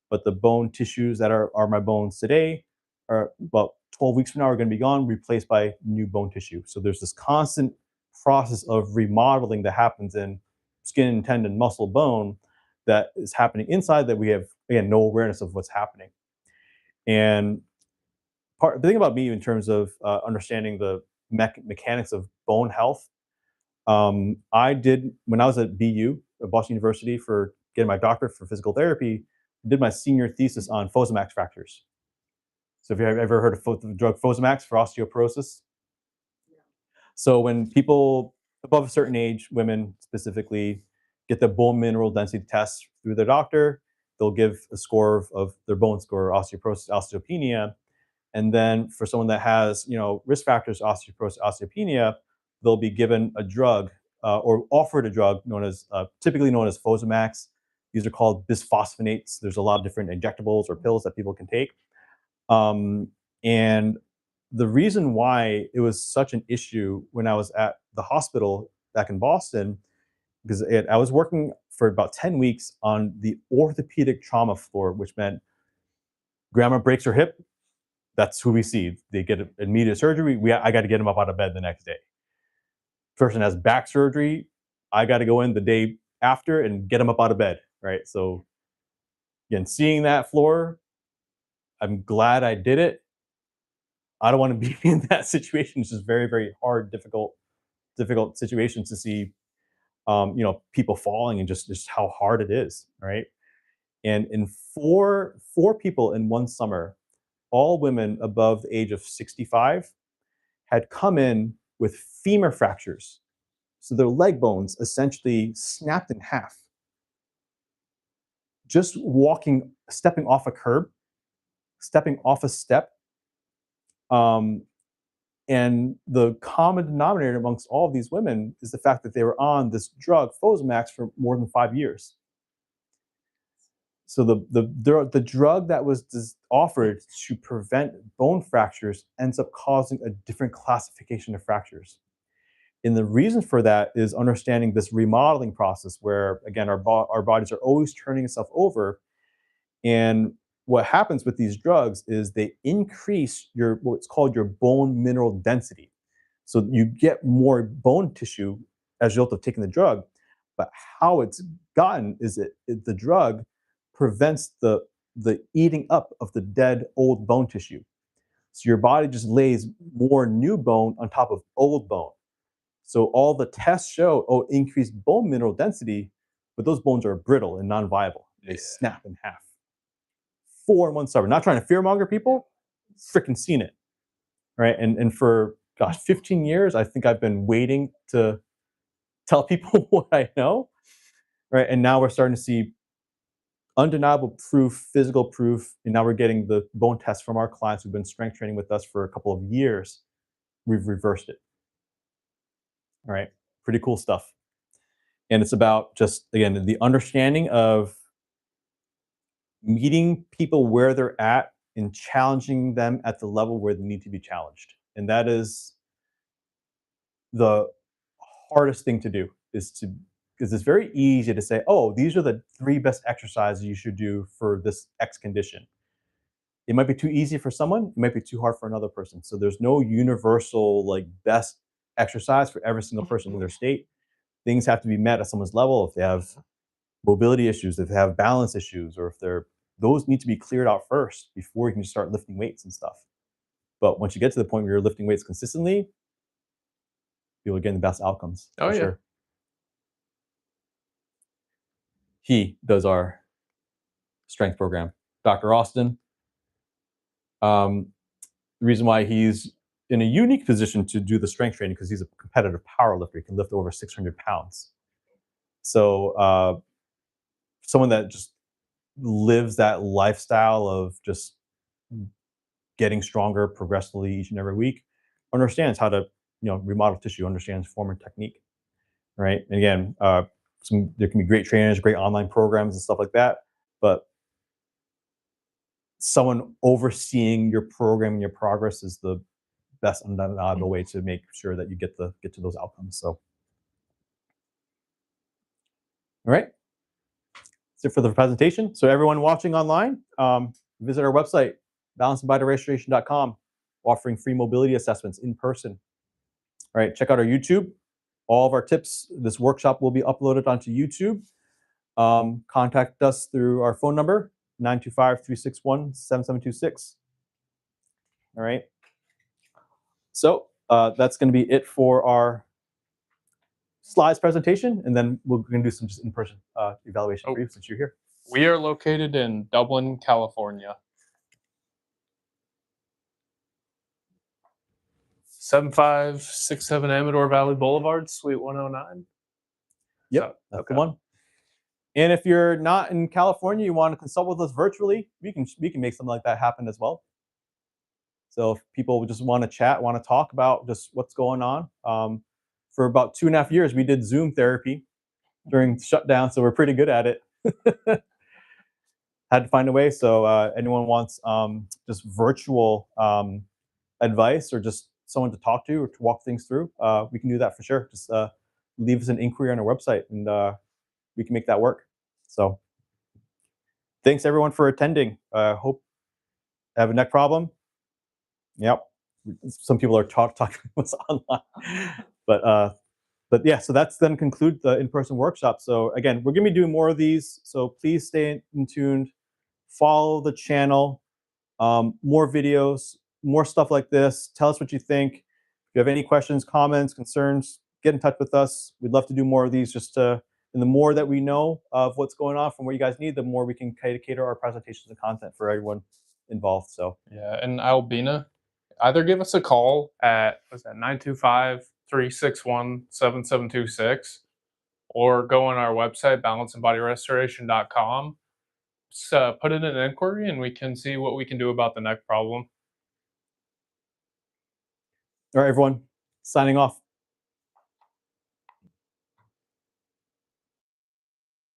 But the bone tissues that are my bones today are about 12 weeks from now are going to be gone, replaced by new bone tissue. So there's this constant process of remodeling that happens in skin, tendon, muscle, bone that is happening inside that we have, again, no awareness of what's happening. And the thing about me in terms of understanding the mechanics of bone health, I did, when I was at BU, at Boston University, for getting my doctorate for physical therapy, I did my senior thesis on Fosamax fractures. So have you ever heard of the drug Fosamax for osteoporosis? So when people above a certain age, women specifically, get the bone mineral density test through their doctor, they'll give a score of their bone score, osteoporosis, osteopenia. And then for someone that has, risk factors, osteoporosis, osteopenia, they'll be given a drug or offered a drug typically known as Fosamax. These are called bisphosphonates. There's a lot of different injectables or pills that people can take. And the reason why it was such an issue when I was at the hospital back in Boston, because I was working for about 10 weeks on the orthopedic trauma floor, which meant grandma breaks her hip. That's who we see. They get immediate surgery. I got to get them up out of bed the next day. Person has back surgery. I got to go in the day after and get them up out of bed. Right. So again, seeing that floor, I'm glad I did it. I don't want to be in that situation. It's just very, very hard, difficult situations to see, people falling and just how hard it is. Right. And in four people in one summer, all women above the age of 65 had come in with femur fractures. So their leg bones essentially snapped in half. Just stepping off a curb, stepping off a step. And the common denominator amongst all of these women is the fact that they were on this drug, Fosamax, for more than 5 years. So the drug that was offered to prevent bone fractures ends up causing a different classification of fractures. And the reason for that is understanding this remodeling process where, again, our bodies are always turning itself over. And what happens with these drugs is they increase what's called your bone mineral density. So you get more bone tissue as a result of taking the drug. But how it's gotten is the drug prevents the eating up of the dead old bone tissue. So your body just lays more new bone on top of old bone. So all the tests show, increased bone mineral density, but those bones are brittle and non-viable. They snap in half. 4 in 1 summer. Not trying to fearmonger people, freaking seen it. Right. And for 15 years, I think I've been waiting to tell people what I know. Right. And now we're starting to see undeniable proof, physical proof. And now we're getting the bone tests from our clients who've been strength training with us for a couple of years. We've reversed it. All right. Pretty cool stuff. And it's about just, again, the understanding of meeting people where they're at and challenging them at the level where they need to be challenged. And that is the hardest thing to do, is to, because it's very easy to say, oh, these are the 3 best exercises you should do for this X condition. It might be too easy for someone, it might be too hard for another person. So there's no universal like best exercise for every single person in their state. Things have to be met at someone's level. If they have mobility issues, if they have balance issues, or if they're, those need to be cleared out first before you can start lifting weights and stuff. But once you get to the point where you're lifting weights consistently, you'll get the best outcomes. Oh, for yeah. Sure. He does our strength program, Dr. Austin. The reason why he's in a unique position to do the strength training, because he's a competitive power lifter. He can lift over 600 pounds. So someone that just lives that lifestyle of just getting stronger progressively each and every week understands how to, remodel tissue, understands form and technique, right? And again, there can be great trainers, great online programs and stuff like that, but someone overseeing your program and your progress is the best undeniable way to make sure that you get to those outcomes. So, all right, that's it for the presentation. So everyone watching online, visit our website, balanceandbodyrestoration.com, offering free mobility assessments in person. All right, check out our YouTube. All of our tips, this workshop will be uploaded onto YouTube. Contact us through our phone number, 925-361-7726. All right. So that's going to be it for our slides presentation, and then we're going to do some just in-person evaluation for you since you're here. We are located in Dublin, California. 7567 Amador Valley Boulevard, Suite 109. Yep, So, that's okay. the one. And if you're not in California, you want to consult with us virtually, we can make something like that happen as well. So if people just want to chat, want to talk about just what's going on, for about 2.5 years, we did Zoom therapy during shutdown, so we're pretty good at it. Had to find a way. So anyone wants just virtual advice or just someone to talk to or to walk things through, we can do that for sure. Just leave us an inquiry on our website, and we can make that work. So thanks everyone for attending. Hope have a neck problem. Yep. Some people are talking what's online, but yeah. So that's then conclude the in-person workshop. So again, we're gonna be doing more of these. So please stay in tuned. Follow the channel. More videos, more stuff like this. Tell us what you think. If you have any questions, comments, concerns, get in touch with us. We'd love to do more of these. And the more that we know of what's going on from what you guys need, the more we can cater our presentations and content for everyone involved. So Yeah, and Albina, either give us a call at 925-361-7726, or go on our website, balanceandbodyrestoration.com. Put in an inquiry and we can see what we can do about the neck problem. all right, everyone, signing off.